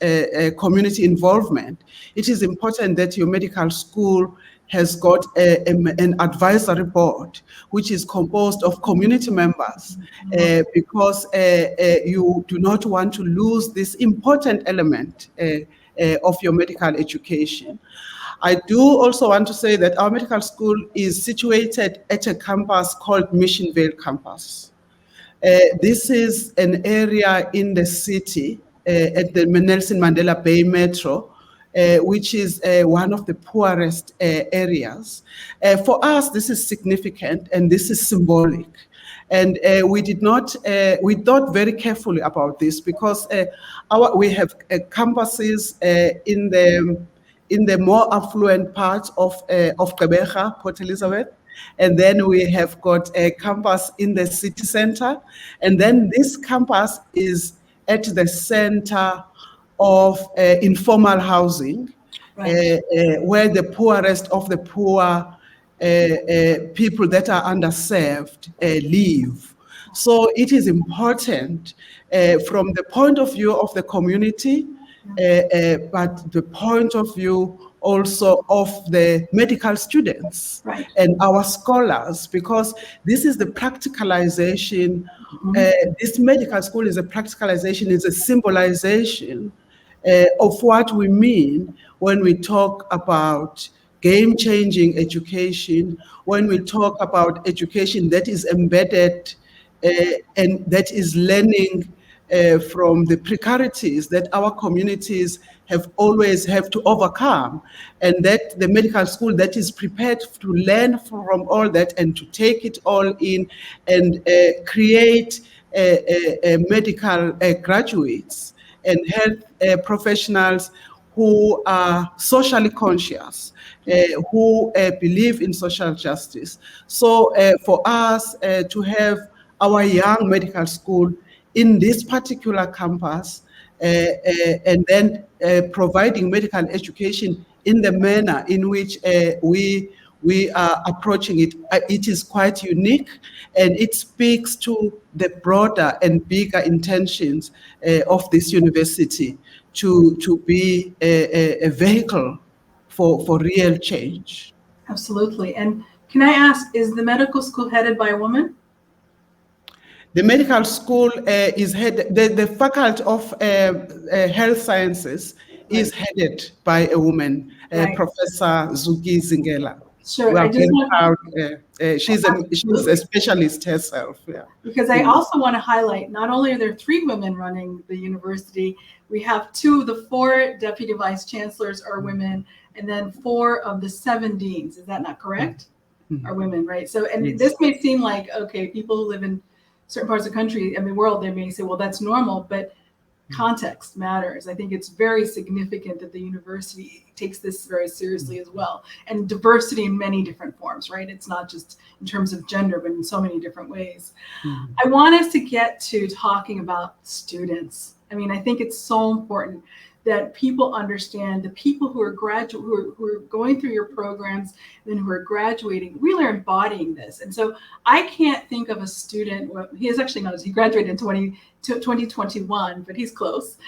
community involvement, it is important that your medical school has got an advisory board which is composed of community members, because you do not want to lose this important element of your medical education. I do also want to say that our medical school is situated at a campus called Mission Vale campus. This is an area in the city at the Nelson Mandela Bay Metro, which is one of the poorest areas. For us, this is significant and this is symbolic. And we thought very carefully about this because we have campuses in the more affluent parts of Gqeberha, Port Elizabeth. And then we have got a campus in the city center. And then this campus is at the center of informal housing, right. Where the poorest of the poor people that are underserved live. So it is important from the point of view of the community, but the point of view also of the medical students, right. And our scholars, because this is the practicalization. This medical school is a practicalization, is a symbolization of what we mean when we talk about game-changing education, when we talk about education that is embedded and that is learning from the precarities that our communities have always have to overcome, and that the medical school that is prepared to learn from all that and to take it all in and create medical graduates and health professionals who are socially conscious, who believe in social justice. So for us to have our young medical school in this particular campus, and then providing medical education in the manner in which we are approaching it, it is quite unique, and it speaks to the broader and bigger intentions of this university to be a vehicle for real change. Absolutely. And can I ask, is the medical school headed by a woman? The medical school is headed, the Faculty of Health Sciences is headed by a woman, Professor Zuki Zingela. Sure, we are very proud. She's a specialist herself. Yeah. Because I also want to highlight, not only are there 3 women running the university, we have 2 of the 4 deputy vice chancellors are women, and then 4 of the 7 deans. Is that not correct? Are women, right? So, and yes. This may seem like, okay, people who live in certain parts of the country, I mean, world, they may say, well, that's normal, but context matters. I think it's very significant that the university takes this very seriously as well. And diversity in many different forms, right? It's not just in terms of gender, but in so many different ways. I want us to get to talking about students. I mean, I think it's so important that people understand the people who are who are going through your programs and who are graduating really are embodying this. And so I can't think of a student, well, he is actually known, he graduated in 2021, but he's close.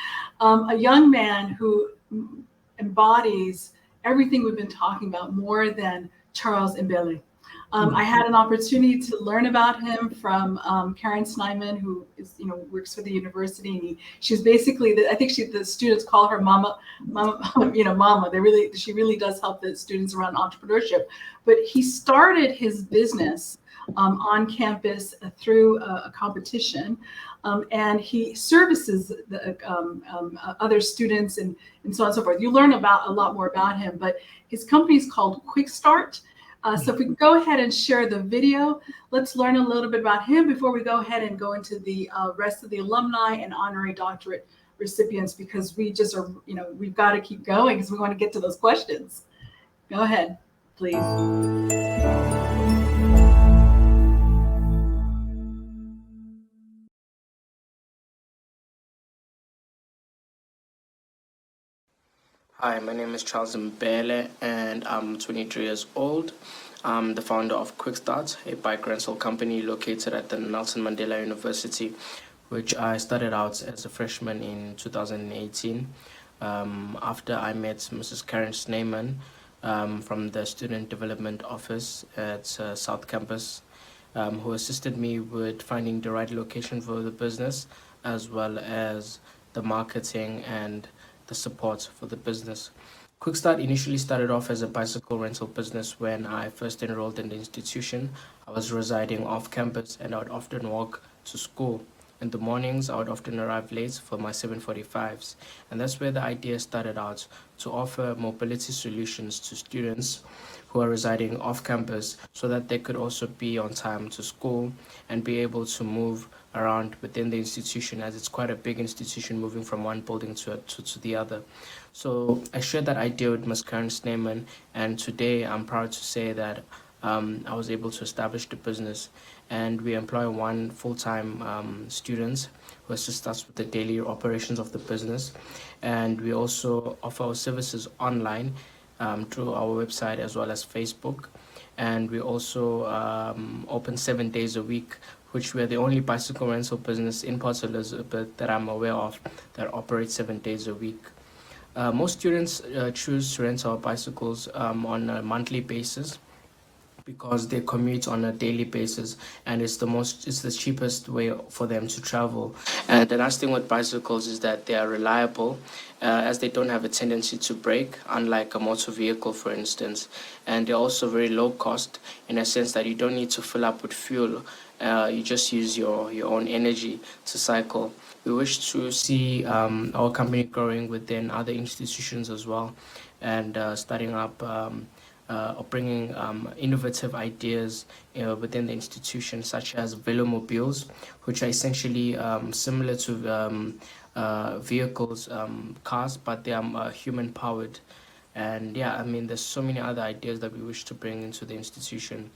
A young man who embodies everything we've been talking about more than Charles Mbele. I had an opportunity to learn about him from Karen Snyman, who is, works for the university. And she's basically, I think the students call her Mama. Mama. She really does help the students around entrepreneurship. But he started his business on campus through a competition, and he services the other students and so on and so forth. You learn a lot more about him. But his company is called Quick Start. So if we can go ahead and share the video, let's learn a little bit about him before we go ahead and go into the rest of the alumni and honorary doctorate recipients, because we just are, we've got to keep going because we want to get to those questions. Go ahead, please. Hi, my name is Charles Mbele, and I'm 23 years old. I'm the founder of Quick Start, a bike rental company located at the Nelson Mandela University, which I started out as a freshman in 2018 after I met Mrs. Karen Snyman from the Student Development Office at South Campus, who assisted me with finding the right location for the business, as well as the marketing and the support for the business. Quick Start initially started off as a bicycle rental business. When I first enrolled in the institution, I was residing off campus and I would often walk to school In the mornings, I would often arrive late for my 7:45s, and that's where the idea started out, to offer mobility solutions to students who are residing off campus so that they could also be on time to school and be able to move around within the institution, as it's quite a big institution, moving from one building to the other. So I shared that idea with Ms. Karen Sneeman, and today I'm proud to say that I was able to establish the business, and we employ one full-time student who assists us with the daily operations of the business, and we also offer our services online through our website as well as Facebook, and we also open 7 days a week, which we're the only bicycle rental business in Port Elizabeth that I'm aware of that operates 7 days a week. Most students choose to rent our bicycles on a monthly basis because they commute on a daily basis, and it's the cheapest way for them to travel. And the nice thing with bicycles is that they are reliable, as they don't have a tendency to break, unlike a motor vehicle, for instance. And they're also very low cost in a sense that you don't need to fill up with fuel. You just use your own energy to cycle. We wish to see our company growing within other institutions as well, and starting up or bringing innovative ideas within the institution, such as velomobiles, which are essentially similar to vehicles, cars, but they are human powered. And yeah, I mean, there's so many other ideas that we wish to bring into the institution.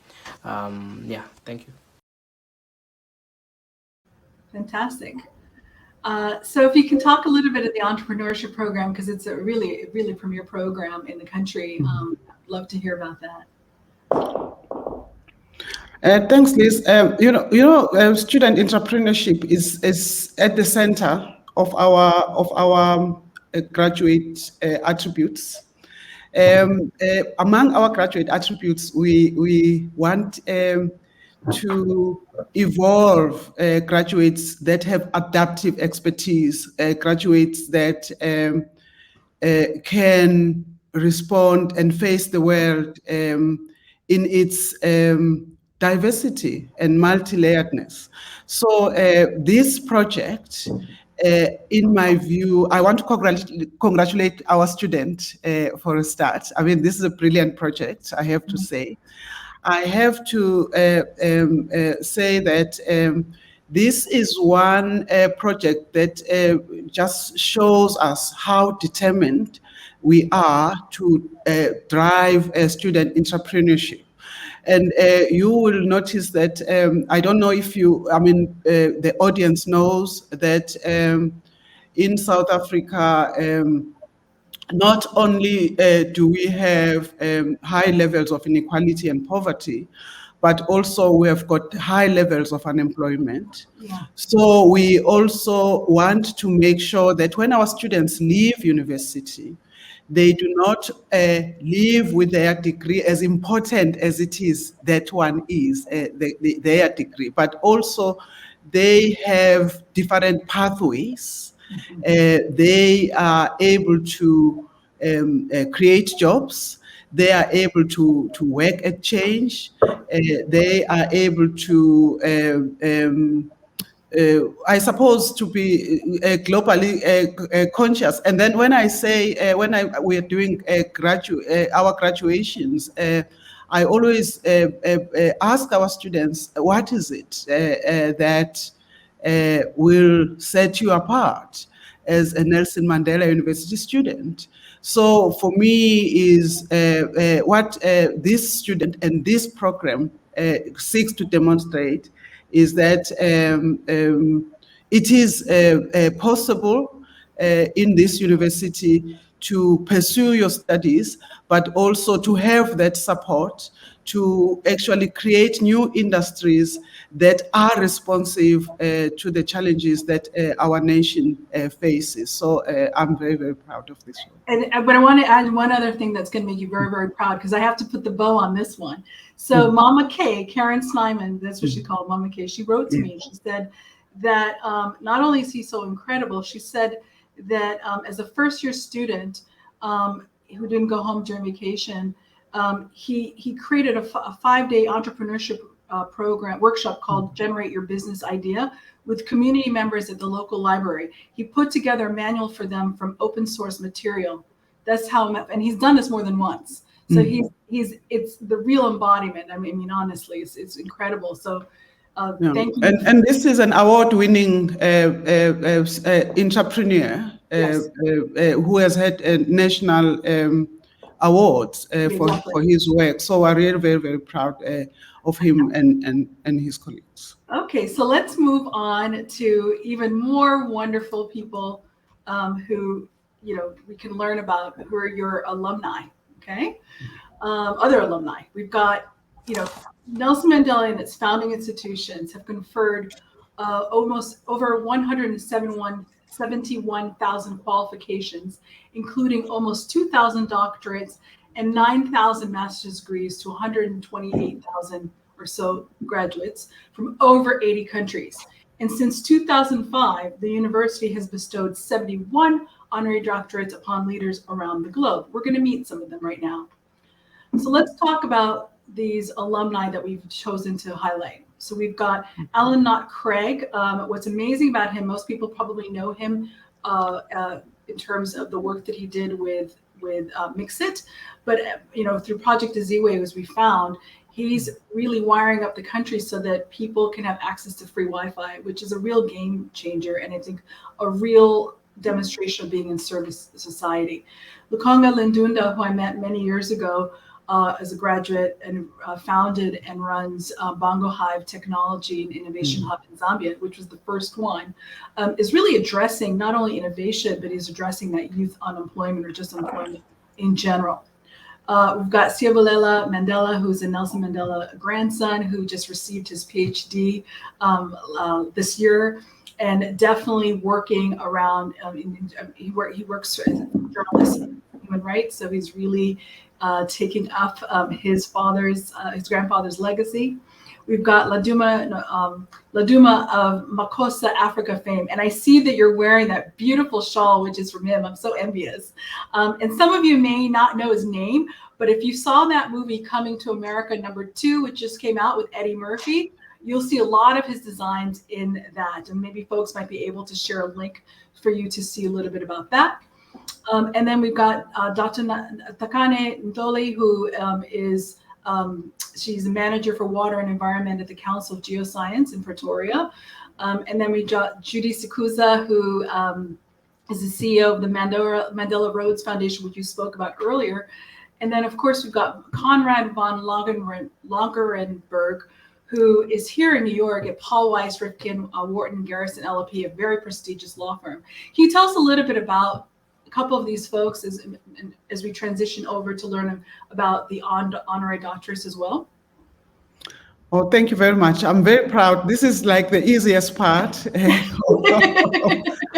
Yeah, thank you. Fantastic. So if you can talk a little bit of the entrepreneurship program, because it's a really premier program in the country. I'd love to hear about that. Thanks, Liz. Student entrepreneurship is at the center of our graduate attributes. Among our graduate attributes, we want to evolve graduates that have adaptive expertise, graduates that can respond and face the world in its diversity and multi-layeredness. So this project, in my view, I want to congratulate our student for a start. I mean, this is a brilliant project, I have to say. I have to say that this is one project that just shows us how determined we are to drive student entrepreneurship. And you will notice that, I don't know if the audience knows that in South Africa, not only do we have high levels of inequality and poverty, but also we have got high levels of unemployment. Yeah. So we also want to make sure that when our students leave university, they do not leave with their degree, as important as it is that one is, their degree, but also they have different pathways. They are able to create jobs. They are able to work at change. They are able to, I suppose, to be globally conscious. And then when I say, we are doing our graduations, I always ask our students, what is it that will set you apart as a Nelson Mandela University student? So for me is what this student and this program seeks to demonstrate is that it is possible in this university to pursue your studies, but also to have that support to actually create new industries that are responsive to the challenges that our nation faces. So I'm very, very proud of this one. But I want to add one other thing that's going to make you very, very proud, because I have to put the bow on this one. So Mama K, Karen Snyman, that's what she called Mama K, she wrote to me. She said that not only is he so incredible, she said that as a first-year student who didn't go home during vacation, he created a 5-day entrepreneurship workshop called Generate Your Business Idea with community members at the local library. He put together a manual for them from open source material. That's how, and he's done this more than once. So it's the real embodiment. I mean, honestly, it's incredible. So thank you. And this is an award-winning entrepreneur who has had national awards for his work. So we're really very, very proud of him and his colleagues. Okay, so let's move on to even more wonderful people who, we can learn about, who are your alumni, okay? Other alumni. We've got, Nelson Mandela and its founding institutions have conferred almost over 171,000 qualifications, including almost 2,000 doctorates and 9,000 master's degrees to 128,000 or so graduates from over 80 countries. And since 2005, the university has bestowed 71 honorary doctorates upon leaders around the globe. We're going to meet some of them right now. So let's talk about these alumni that we've chosen to highlight. So we've got Alan Knott Craig. What's amazing about him, most people probably know him in terms of the work that he did with Mixit, but through Project Aziwe, as we found, he's really wiring up the country so that people can have access to free Wi-Fi, which is a real game changer, and I think a real demonstration of being in service to society. Lukonga Lindunda, who I met many years ago as a graduate, and founded and runs Bongo Hive Technology and Innovation Hub in Zambia, which was the first one, is really addressing not only innovation, but is addressing that youth unemployment or just unemployment in general. We've got Siyabulela Mandela, who's a Nelson Mandela grandson, who just received his PhD this year, and definitely working around, he works as a journalist in human rights, so he's really taking up his grandfather's legacy. We've got Laduma of Makossa, Africa fame. And I see that you're wearing that beautiful shawl, which is from him. I'm so envious. And some of you may not know his name, but if you saw that movie Coming to America #2, which just came out with Eddie Murphy, you'll see a lot of his designs in that. And maybe folks might be able to share a link for you to see a little bit about that. And then we've got Dr. Takane Ntoli, who is she's a manager for water and environment at the Council of Geoscience in Pretoria. And then we got Judy Sikuza, who is the CEO of the Mandela Rhodes Foundation, which you spoke about earlier. And then, of course, we've got Conrad von Longerenberg, who is here in New York at Paul Weiss Rifkin Wharton Garrison LLP, a very prestigious law firm. Can you tell us a little bit about a couple of these folks as we transition over to learn about the honorary doctorates as well? Oh, thank you very much. I'm very proud. This is like the easiest part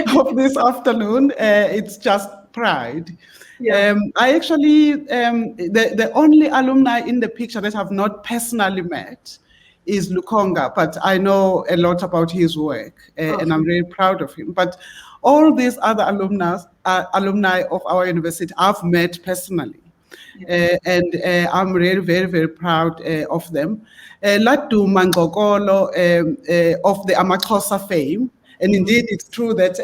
of this afternoon. It's just pride. Yeah. I actually, the only alumni in the picture that I've not personally met is Lukonga, but I know a lot about his work, and I'm very proud of him. But all these other alumni of our university I've met personally, and I'm really very, very proud of them. Laduma Ngokolo of the Amaxhosa fame, and indeed it's true that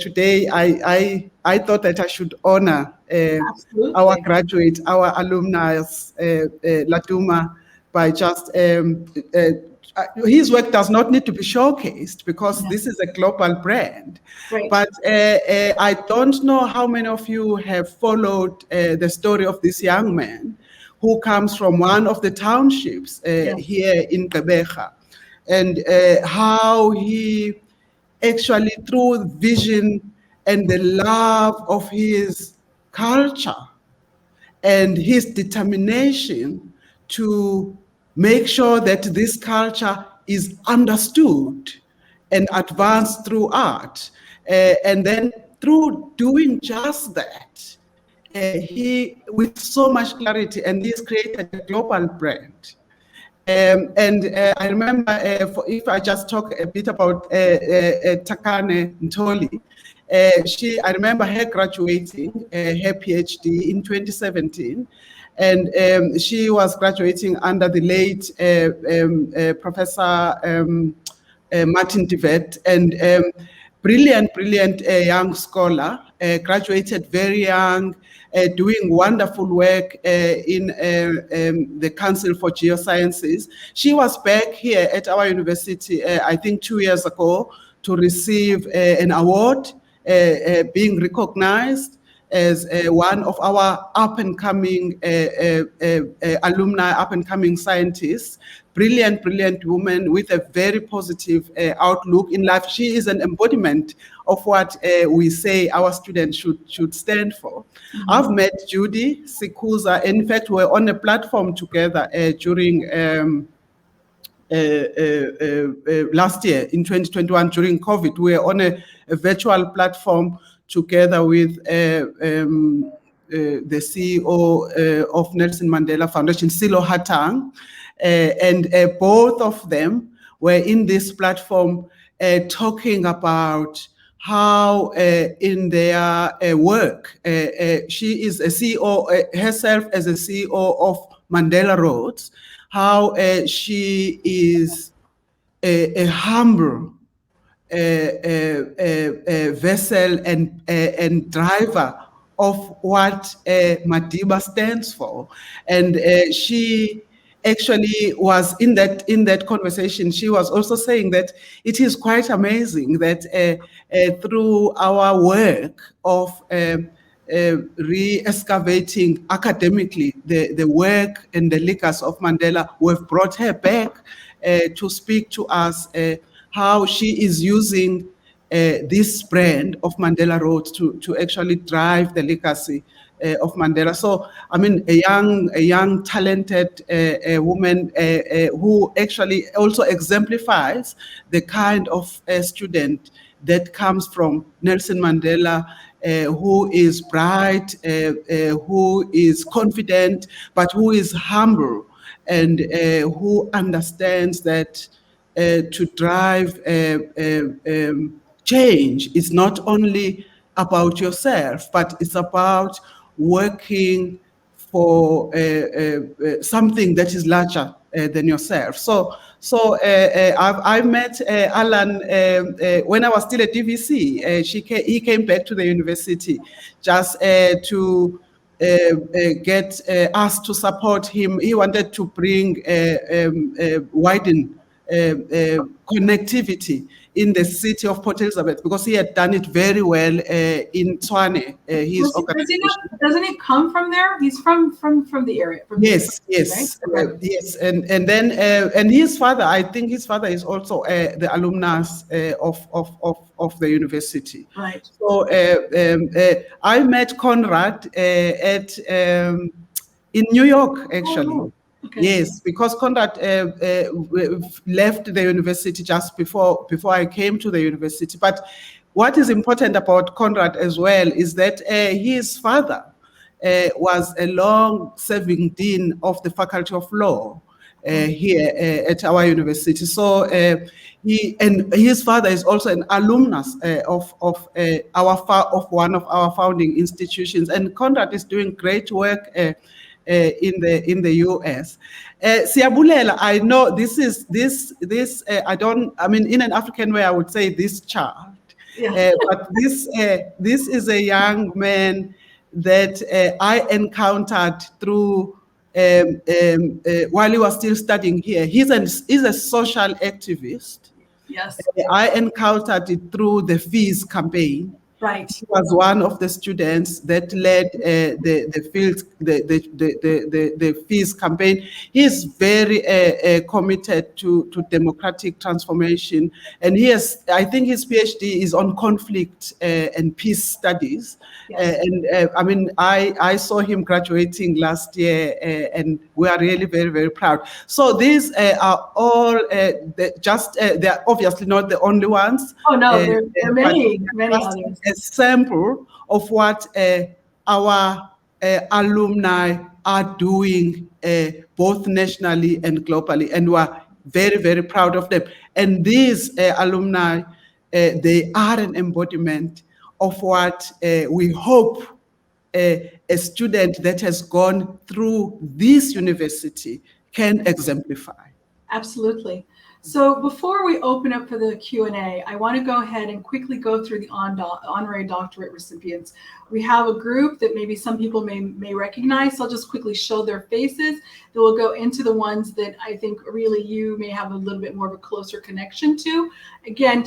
today I thought that I should honor our graduates, our alumni, Laduma, by just his work does not need to be showcased because this is a global brand. Right. But I don't know how many of you have followed the story of this young man who comes from one of the townships here in Gqeberha, and how he actually, through vision and the love of his culture and his determination to make sure that this culture is understood and advanced through art. And then through doing just that, he, with so much clarity, and he's created a global brand. I remember, if I just talk a bit about Takane Ntoli, I remember her graduating her PhD in 2017, And she was graduating under the late Professor Martin Devet, and brilliant young scholar, graduated very young, doing wonderful work in the Council for Geosciences. She was back here at our university, I think 2 years ago, to receive an award, being recognized as one of our up-and-coming alumni, up-and-coming scientists. Brilliant woman with a very positive outlook in life. She is an embodiment of what we say our students should stand for. Mm-hmm. I've met Judy Sikuza. In fact, we're on a platform together during last year in 2021 during COVID. We were on a virtual platform together with the CEO of Nelson Mandela Foundation, Silo Hatang, and both of them were in this platform talking about how in their work, she is a CEO herself as a CEO of Mandela Roads, how she is a humble vessel and driver of what Madiba stands for. And she actually was in that conversation. She was also saying that it is quite amazing that through our work of re-excavating academically the work and the legacy of Mandela, we've brought her back to speak to us how she is using this brand of Mandela Road to actually drive the legacy of Mandela. So, I mean, a young talented woman who actually also exemplifies the kind of student that comes from Nelson Mandela, who is bright, who is confident, but who is humble, and who understands that to drive change is not only about yourself, but it's about working for something that is larger than yourself. So I met Alan when I was still at DVC. He came back to the university just to get us to support him. He wanted to bring widen connectivity in the city of Port Elizabeth, because he had done it very well in Tshwane. Doesn't he come from there? He's from the area. Yes, right? yes, and then and his father, I think his father is also the alumnus of the university. Right. So I met Conrad at in New York, actually. Oh. Okay. Yes, because Conrad left the university just before I came to the university. But what is important about Conrad as well is that his father was a long-serving dean of the Faculty of Law here at our university. So his father is also an alumnus of one of our founding institutions, and Conrad is doing great work in the US. Siyabulela, I know this I mean, in an African way, I would say this child. Yeah. But this is a young man that I encountered through while he was still studying here. He's a social activist. Yes. I encountered it through the Fees campaign. Right. He was one of the students that led the Fees campaign. He is very committed to democratic transformation, and I think his PhD is on conflict and peace studies. Yes. I mean, I saw him graduating last year, and we are really very, very proud. So these are all they're obviously not the only ones. Oh no, there are many others. A sample of what our alumni are doing both nationally and globally, and we're very, very proud of them. And these alumni, they are an embodiment of what we hope a student that has gone through this university can exemplify. Absolutely. So before we open up for the Q&A, I want to go ahead and quickly go through the honorary doctorate recipients. We have a group that maybe some people may recognize, so I'll just quickly show their faces. Then we'll go into the ones that I think really you may have a little bit more of a closer connection to. Again,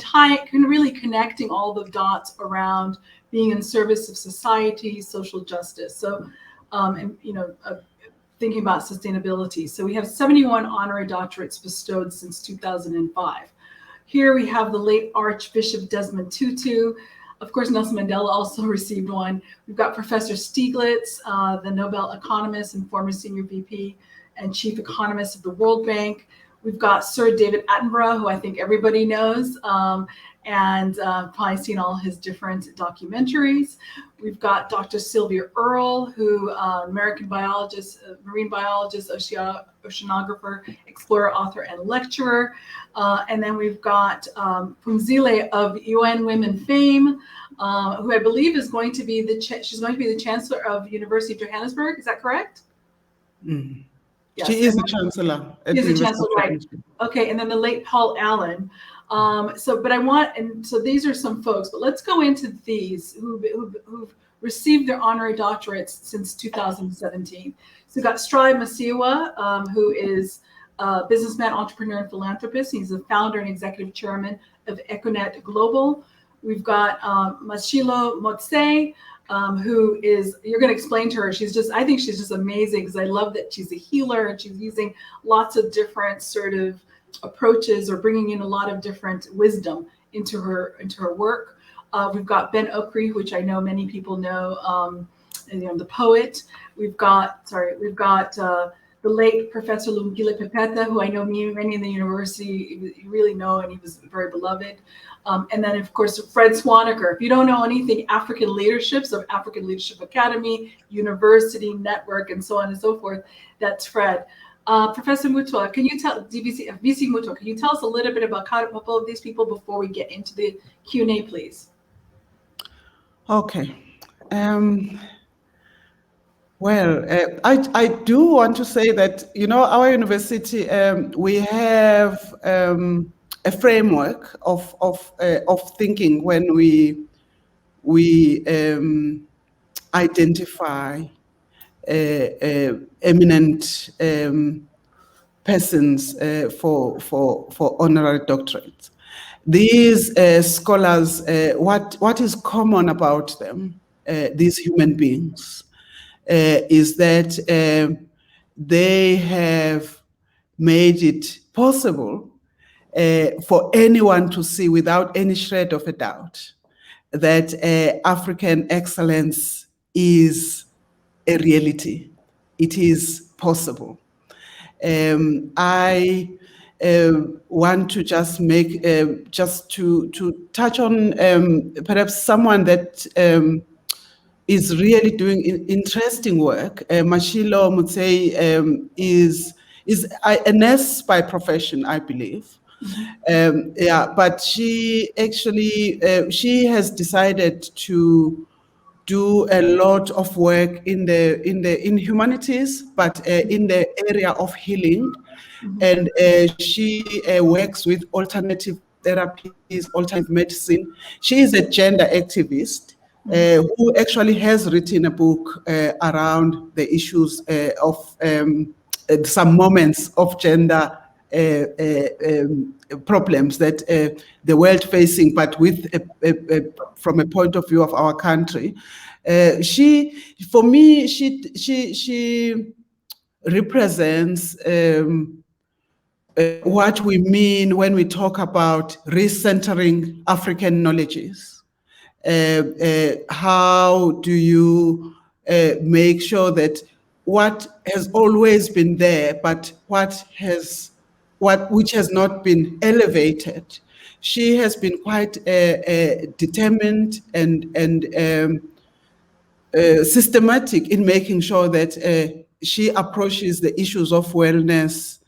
really connecting all the dots around being in service of society, social justice. So, thinking about sustainability. So we have 71 honorary doctorates bestowed since 2005. Here we have the late Archbishop Desmond Tutu. Of course, Nelson Mandela also received one. We've got Professor Stiglitz, the Nobel economist and former senior VP and chief economist of the World Bank. We've got Sir David Attenborough, who I think everybody knows, and probably seen all his different documentaries. We've got Dr. Sylvia Earle, who American biologist, marine biologist, oceanographer, explorer, author, and lecturer. And then we've got Phumzile of UN Women fame, who I believe is going to be she's going to be the Chancellor of University of Johannesburg. Is that correct? Mm. Yes. She is the Chancellor. She is the Chancellor, right? Okay, and then the late Paul Allen. So these are some folks, but let's go into these who've received their honorary doctorates since 2017. So we've got Strai Masiwa, who is a businessman, entrepreneur, and philanthropist. He's the founder and executive chairman of Econet Global. We've got Mashilo Motse, who is, you're going to explain to her, I think she's just amazing, because I love that she's a healer and she's using lots of different sort of approaches or bringing in a lot of different wisdom into her work. We've got Ben Okri, which I know many people know, the poet. We've got the late Professor Lungile Pepeta, who I know many in the university you really know, and he was very beloved. And then, of course, Fred Swaniker. If you don't know anything African leadership, so African Leadership Academy, University Network, and so on and so forth, that's Fred. Professor Muthwa, VC Muthwa, can you tell us a little bit about a couple of these people before we get into the Q&A, please? Okay. I do want to say that, our university, we have a framework of thinking when we identify eminent persons for honorary doctorates. These scholars, what is common about them, these human beings, is that they have made it possible for anyone to see without any shred of a doubt that African excellence is a reality. It is possible. I want to just make, to touch on perhaps someone that is really doing interesting work. Mashilo Mutsei is a nurse by profession, I believe. But she actually, she has decided to do a lot of work in humanities, but in the area of healing. And she works with alternative therapies, alternative medicine. She is a gender activist who actually has written a book around the issues of some moments of gender problems that the world facing, but with from a point of view of our country. She represents what we mean when we talk about recentering African knowledges. How do you make sure that what has always been there, but which has not been elevated? She has been quite determined and systematic in making sure that she approaches the issues of wellness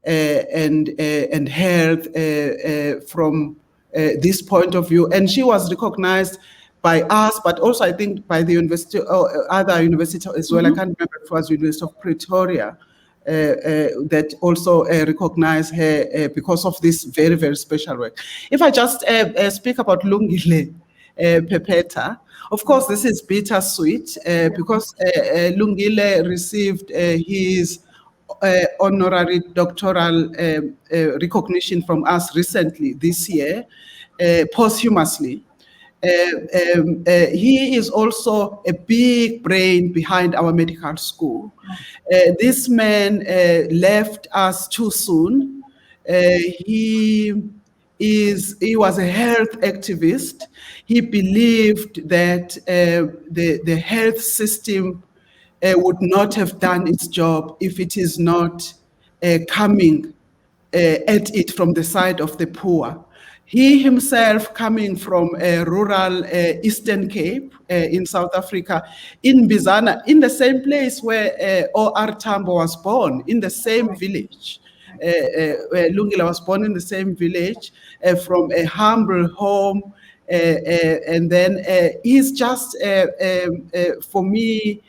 and health from this point of view. And she was recognized by us, but also I think by the university or other university as well. I can't remember if it was University of Pretoria that also recognize her because of this very, very special work. If I just speak about Lungile Pepeta, of course, this is bittersweet because Lungile received his honorary doctoral recognition from us recently this year, posthumously. He is also a big brain behind our medical school. This man left us too soon. He was a health activist. He believed that the health system would not have done its job if it is not coming at it from the side of the poor. He himself, coming from a rural Eastern Cape in South Africa, in Bizana, in the same place where O.R. Tambo was born, in the same village. Lungile was born in the same village, from a humble home, and then he's just, for me,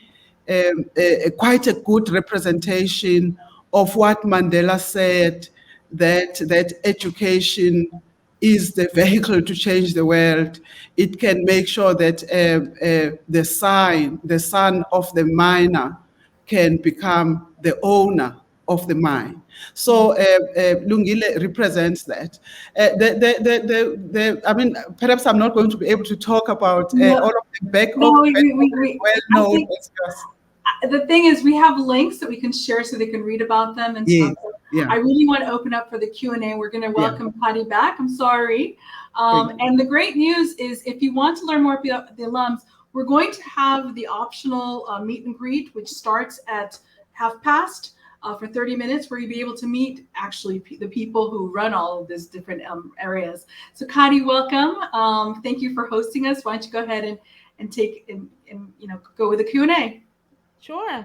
quite a good representation of what Mandela said, that education is the vehicle to change the world. It can make sure that the son of the miner can become the owner of the mine. So Lungile represents that. I mean, perhaps I'm not going to be able to talk about all of the well-known. The thing is, we have links that we can share so they can read about them and stuff. Yeah. I really want to open up for the Q&A. We're going to welcome Patty back. I'm sorry. And the great news is, if you want to learn more about the alums, we're going to have the optional meet and greet, which starts at past for 30 minutes, where you'll be able to meet actually the people who run all of these different areas. So Kadi, welcome. Thank you for hosting us. Why don't you go ahead and take and go with the Q&A. Sure.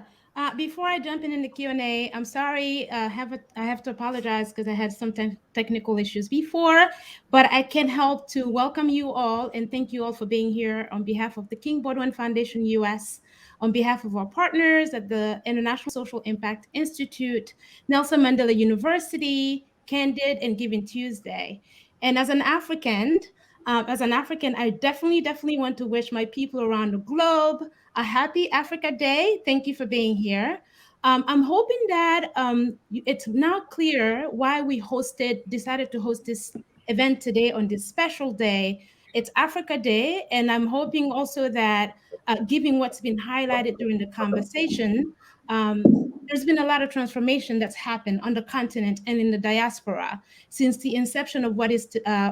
Before I jump in the Q&A, I'm sorry, I have to apologize because I had some technical issues before, but I can't help to welcome you all and thank you all for being here on behalf of the King Baudouin Foundation US, on behalf of our partners at the International Social Impact Institute, Nelson Mandela University, Candid, and Giving Tuesday. And as an African, I definitely want to wish my people around the globe a happy Africa Day. Thank you for being here. I'm hoping that it's now clear why we decided to host this event today on this special day. It's Africa Day, and I'm hoping also that given what's been highlighted during the conversation, there's been a lot of transformation that's happened on the continent and in the diaspora since the inception of what is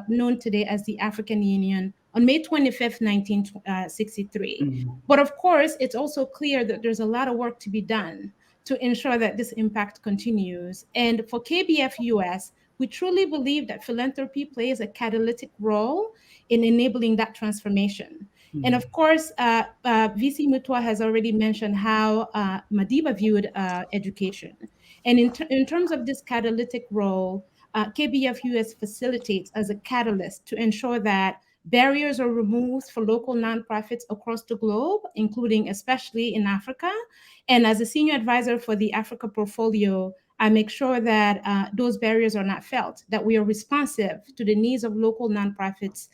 known today as the African Union on May 25th, 1963. But of course, it's also clear that there's a lot of work to be done to ensure that this impact continues. And for KBF US, we truly believe that philanthropy plays a catalytic role in enabling that transformation. And of course, VC Muthwa has already mentioned how Madiba viewed education. And in terms of this catalytic role, KBF US facilitates as a catalyst to ensure that barriers are removed for local nonprofits across the globe, including especially in Africa. And as a senior advisor for the Africa portfolio, I make sure that those barriers are not felt, that we are responsive to the needs of local nonprofits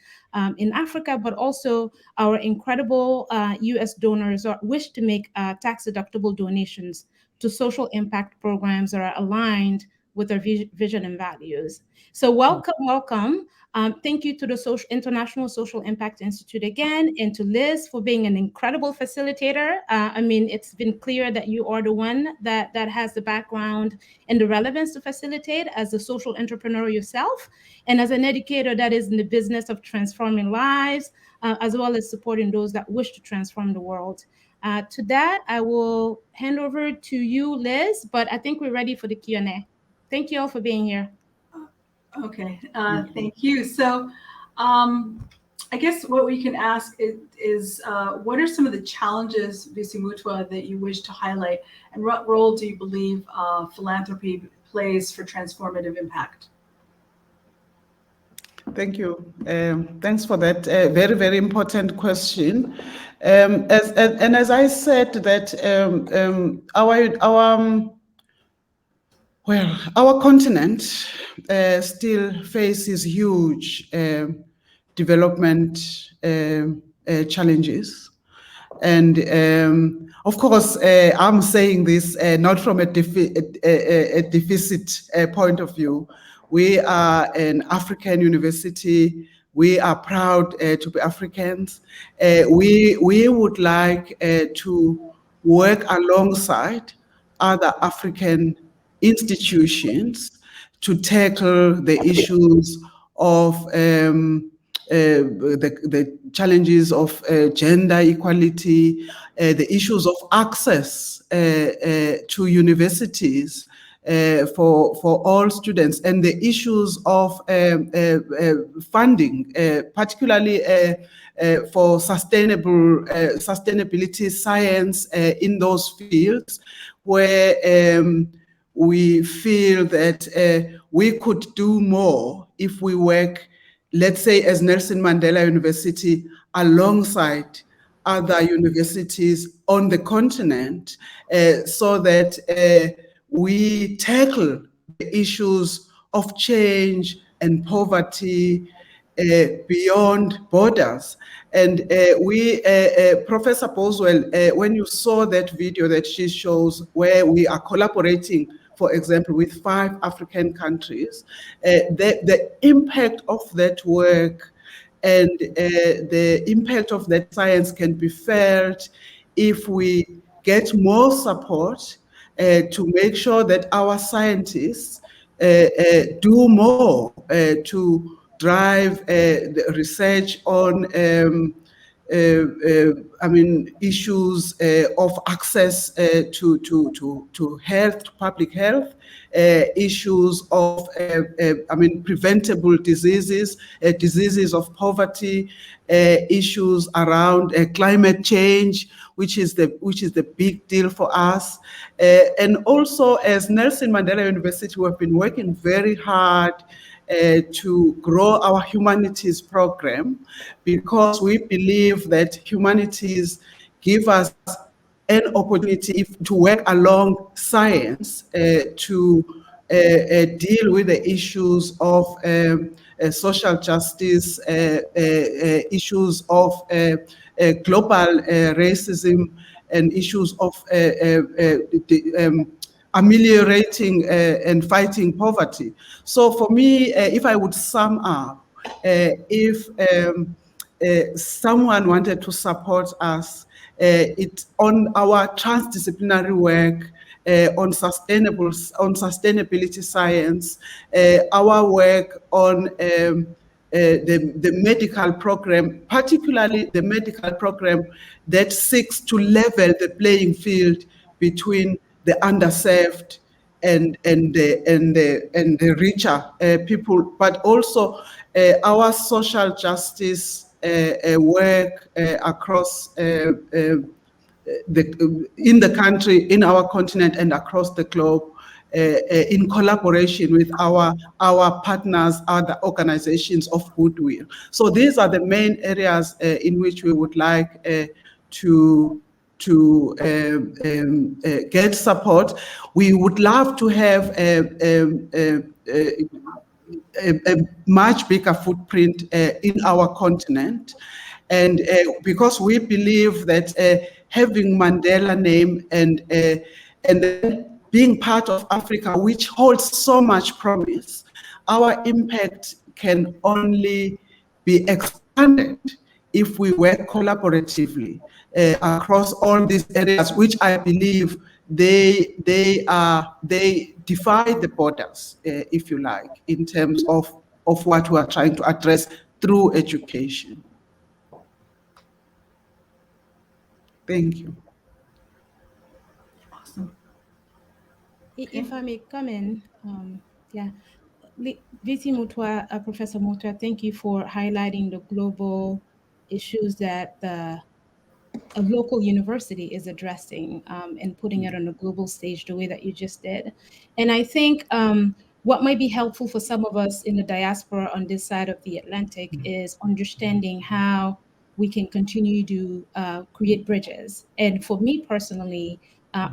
in Africa, but also our incredible US donors wish to make tax-deductible donations to social impact programs that are aligned with our vision and values. So welcome. Thank you to the International Social Impact Institute again, and to Liz for being an incredible facilitator. I mean, it's been clear that you are the one that has the background and the relevance to facilitate as a social entrepreneur yourself, and as an educator that is in the business of transforming lives, as well as supporting those that wish to transform the world. To that, I will hand over to you, Liz, but I think we're ready for the Q&A. Thank you all for being here. Okay, thank you. So I guess what we can ask is what are some of the challenges, VC Muthwa, that you wish to highlight, and what role do you believe philanthropy plays for transformative impact? Thank you. Thanks for that very, very important question. As I said, that our continent still faces huge development challenges. And of course, I'm saying this not from a deficit point of view. We are an African university. We are proud to be Africans. We would like to work alongside other African institutions to tackle the issues of the challenges of gender equality, the issues of access to universities for all students, and the issues of funding, particularly for sustainability science in those fields where we feel that we could do more if we work, let's say, as Nelson Mandela University, alongside other universities on the continent, so that we tackle the issues of change and poverty beyond borders. And Professor Boswell, when you saw that video that she shows where we are collaborating, for example, with 5 African countries, the impact of that work and the impact of that science can be felt if we get more support to make sure that our scientists do more to drive the research on issues of access to health, to public health, issues of preventable diseases, diseases of poverty, issues around climate change, which is the big deal for us, and also as Nelson Mandela University, we have been working very hard to grow our humanities program, because we believe that humanities give us an opportunity to work along science to deal with the issues of social justice, issues of global racism, and issues of ameliorating and fighting poverty. So for me, if I would sum up, if someone wanted to support us, it's on our transdisciplinary work, on sustainability science, our work on the medical program, particularly the medical program that seeks to level the playing field between the underserved and the richer people, but also our social justice work across in the country, in our continent, and across the globe, in collaboration with our partners, other organizations of goodwill. So these are the main areas in which we would like to get support. We would love to have a much bigger footprint in our continent, and because we believe that having Mandela name and then being part of Africa, which holds so much promise, our impact can only be expanded if we work collaboratively across all these areas, which I believe they defy the borders, if you like, in terms of what we are trying to address through education. Thank you. Awesome. If I may come in, VC Muthwa, Professor Muthwa, thank you for highlighting the global issues that a local university is addressing and putting it on a global stage the way that you just did. And I think what might be helpful for some of us in the diaspora on this side of the Atlantic is understanding how we can continue to create bridges. And for me personally,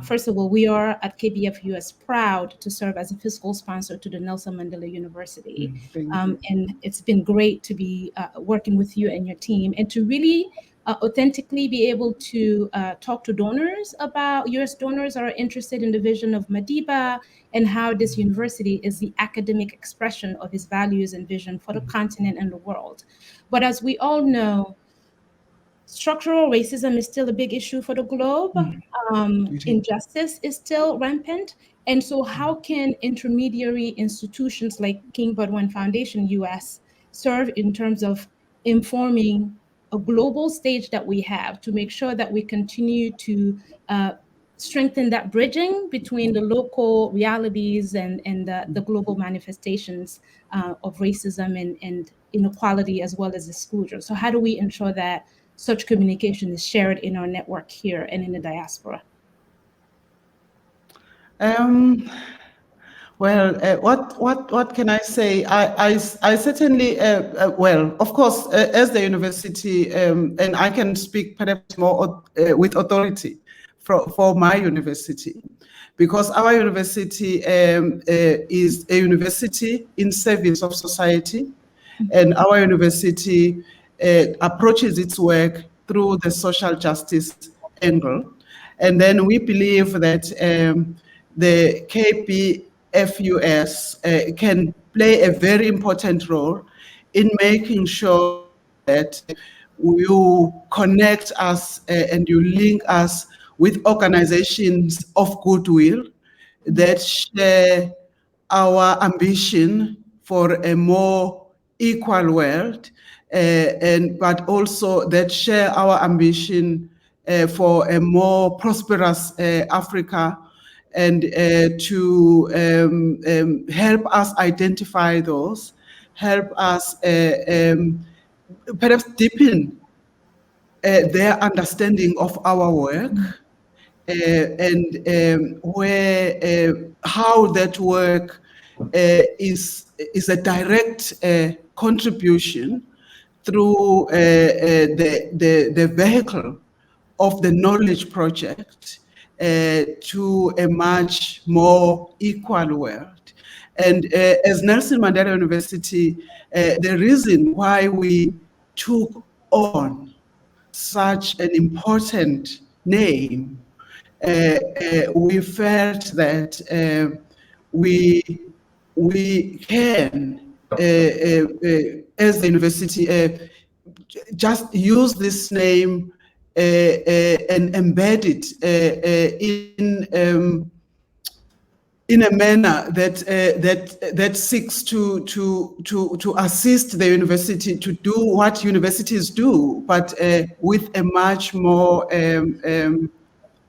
first of all, we are at KBF US proud to serve as a fiscal sponsor to the Nelson Mandela University. And it's been great to be working with you and your team and to really authentically be able to talk to donors about US donors are interested in the vision of Madiba and how this university is the academic expression of his values and vision for the continent and the world. But as we all know, structural racism is still a big issue for the globe. Injustice is still rampant. And so how can intermediary institutions like King Budwin Foundation US serve in terms of informing a global stage that we have to make sure that we continue to strengthen that bridging between the local realities and the global manifestations of racism and inequality as well as exclusion? So how do we ensure that such communication is shared in our network here and in the diaspora? Well, what can I say? I certainly, well, of course, as the university, and I can speak perhaps more with authority for my university, because our university is a university in service of society, and our university approaches its work through the social justice angle. And then we believe that the KBFUS can play a very important role in making sure that you connect us and you link us with organizations of goodwill that share our ambition for a more equal world, but also that share our ambition for a more prosperous Africa, and to help us identify those, help us perhaps deepen their understanding of our work, and where how that work is a direct contribution through the vehicle of the Knowledge Project to a much more equal world. And as Nelson Mandela University, the reason why we took on such an important name, we felt that we can, as the university, just use this name and embed it in a manner that seeks to assist the university to do what universities do, but with a much more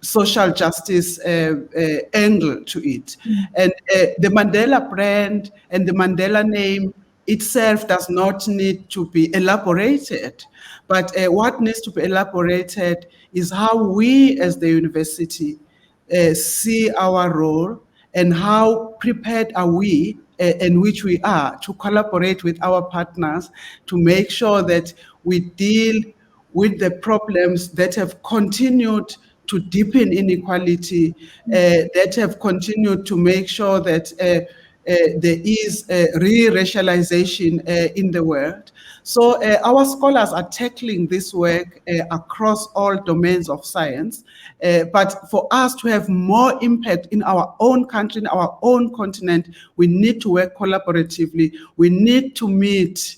social justice angle to it. And the Mandela brand and the Mandela name itself does not need to be elaborated, but what needs to be elaborated is how we as the university see our role and how prepared are we, in which we are, to collaborate with our partners to make sure that we deal with the problems that have continued to deepen inequality, that have continued to make sure that there is re-racialization in the world. So our scholars are tackling this work across all domains of science, but for us to have more impact in our own country, in our own continent, we need to work collaboratively. We need to meet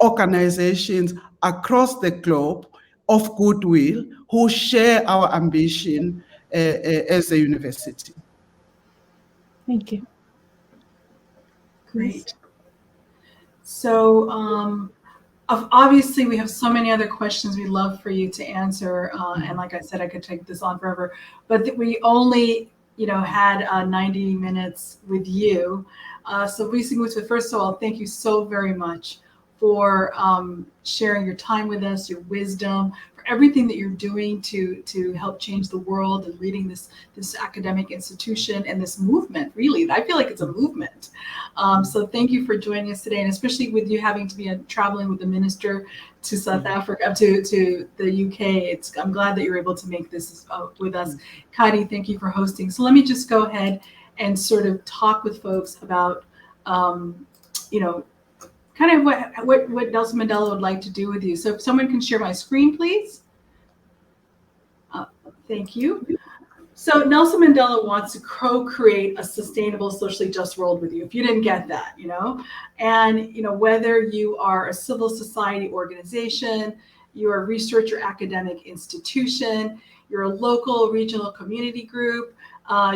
organizations across the globe of goodwill who share our ambition as a university. Thank you. Great. So obviously we have so many other questions we'd love for you to answer. And like I said, I could take this on forever, but we only, had 90 minutes with you. So Muthwa, first of all, thank you so very much for sharing your time with us, your wisdom, for everything that you're doing to help change the world and leading this academic institution and this movement. Really, I feel like it's a movement. So thank you for joining us today, and especially with you having to be traveling with the minister to South Africa, to the UK. I'm glad that you're able to make this with us. Kadi, thank you for hosting. So let me just go ahead and sort of talk with folks about, kind of what Nelson Mandela would like to do with you. So if someone can share my screen, please. Thank you. So Nelson Mandela wants to co-create a sustainable, socially just world with you. If you didn't get that, and whether you are a civil society organization, you're a research or academic institution, you're a local, regional community group,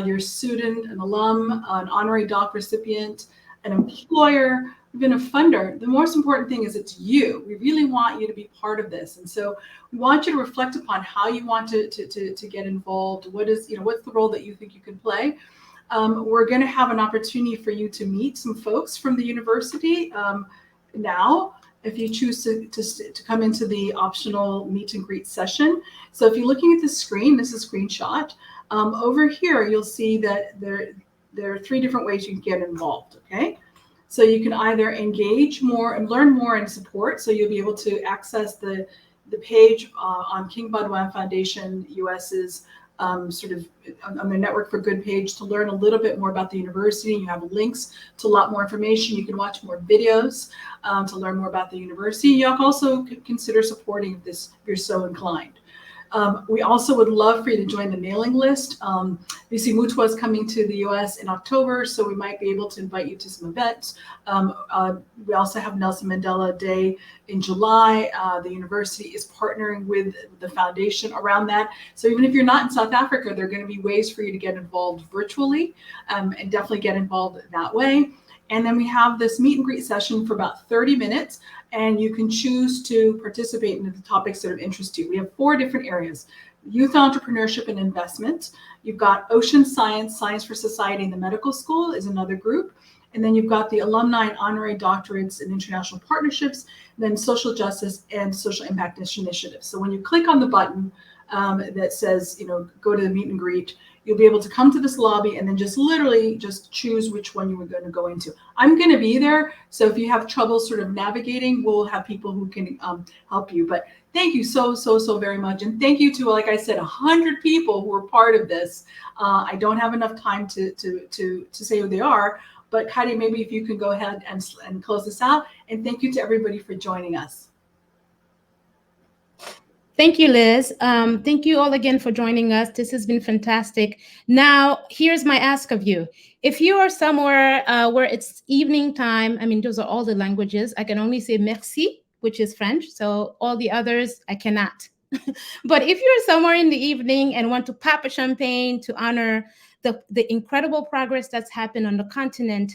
you're a student, an alum, an honorary doc recipient, an employer, even a funder, the most important thing is it's you. We really want you to be part of this. And so we want you to reflect upon how you want to get involved. What's the role that you think you can play? We're going to have an opportunity for you to meet some folks from the university now, if you choose to come into the optional meet and greet session. So if you're looking at the screen, this is a screenshot. Over here, you'll see that there are 3 different ways you can get involved, okay? So you can either engage more and learn more and support. So you'll be able to access the page on King Baudouin Foundation US's sort of on their Network for Good page to learn a little bit more about the university. You have links to a lot more information. You can watch more videos to learn more about the university. You can also consider supporting this if you're so inclined. We also would love for you to join the mailing list. You see Muthwa is coming to the US in October, so we might be able to invite you to some events. We also have Nelson Mandela Day in July. The university is partnering with the foundation around that. So even if you're not in South Africa, there are going to be ways for you to get involved virtually and definitely get involved that way. And then we have this meet and greet session for about 30 minutes, and you can choose to participate in the topics that interest you. We have 4 different areas: youth entrepreneurship and investment. You've got ocean science, science for society in the medical school is another group. And then you've got the alumni and honorary doctorates and international partnerships, and then social justice and social impact initiatives. So when you click on the button that says, go to the meet and greet, you'll be able to come to this lobby and then just literally just choose which one you were going to go into. I'm going to be there, so if you have trouble sort of navigating, we'll have people who can help you. But thank you so very much, and thank you to, like I said, 100 people who were part of this. I don't have enough time to say who they are, but Kadi, maybe if you could go ahead and close this out, and thank you to everybody for joining us. Thank you, Liz. Thank you all again for joining us. This has been fantastic. Now, here's my ask of you. If you are somewhere where it's evening time, those are all the languages. I can only say merci, which is French. So all the others, I cannot. But if you're somewhere in the evening and want to pop a champagne to honor the incredible progress that's happened on the continent,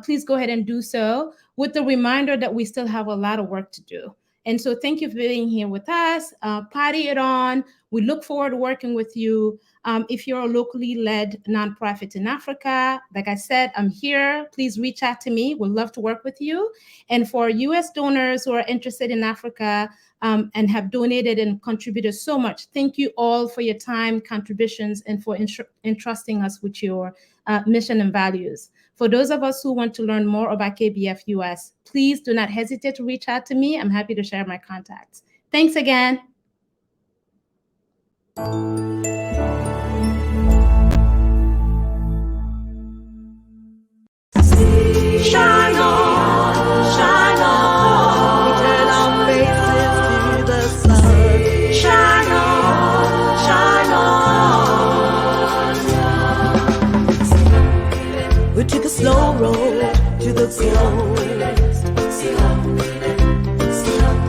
please go ahead and do so, with the reminder that we still have a lot of work to do. And so thank you for being here with us. Party it on. We look forward to working with you. If you're a locally led nonprofit in Africa, like I said, I'm here. Please reach out to me. We'd love to work with you. And for US donors who are interested in Africa and have donated and contributed so much, thank you all for your time, contributions, and for entrusting us with your mission and values. For those of us who want to learn more about KBF US, please do not hesitate to reach out to me. I'm happy to share my contacts. Thanks again. Shine on, shine on. We turn our faces to the sun. Shine on, shine on. We took a slow road to the coast,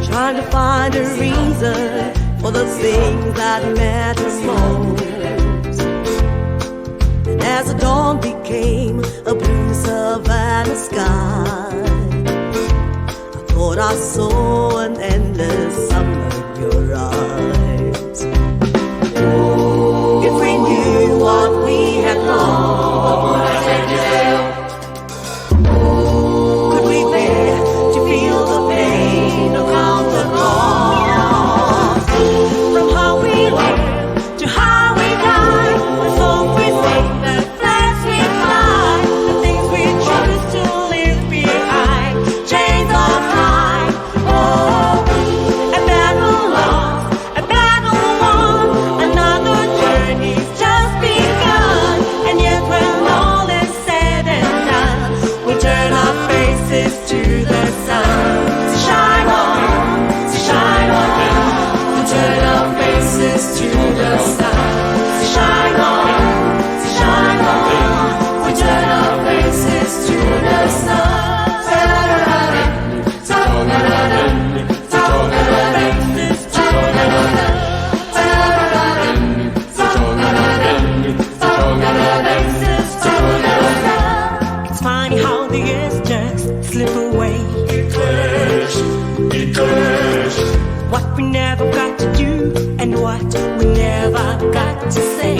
trying to find a reason for the things that matter most. And as the dawn became a blue savannah sky, I thought I saw an endless summer in your eyes. If we knew what we had known, what would I say to you? Could we bear to feel the pain? faces to the sun. Shine on, we turn our faces to the sun. It's funny how the years just slip away. What we never got to do and what we never got to say.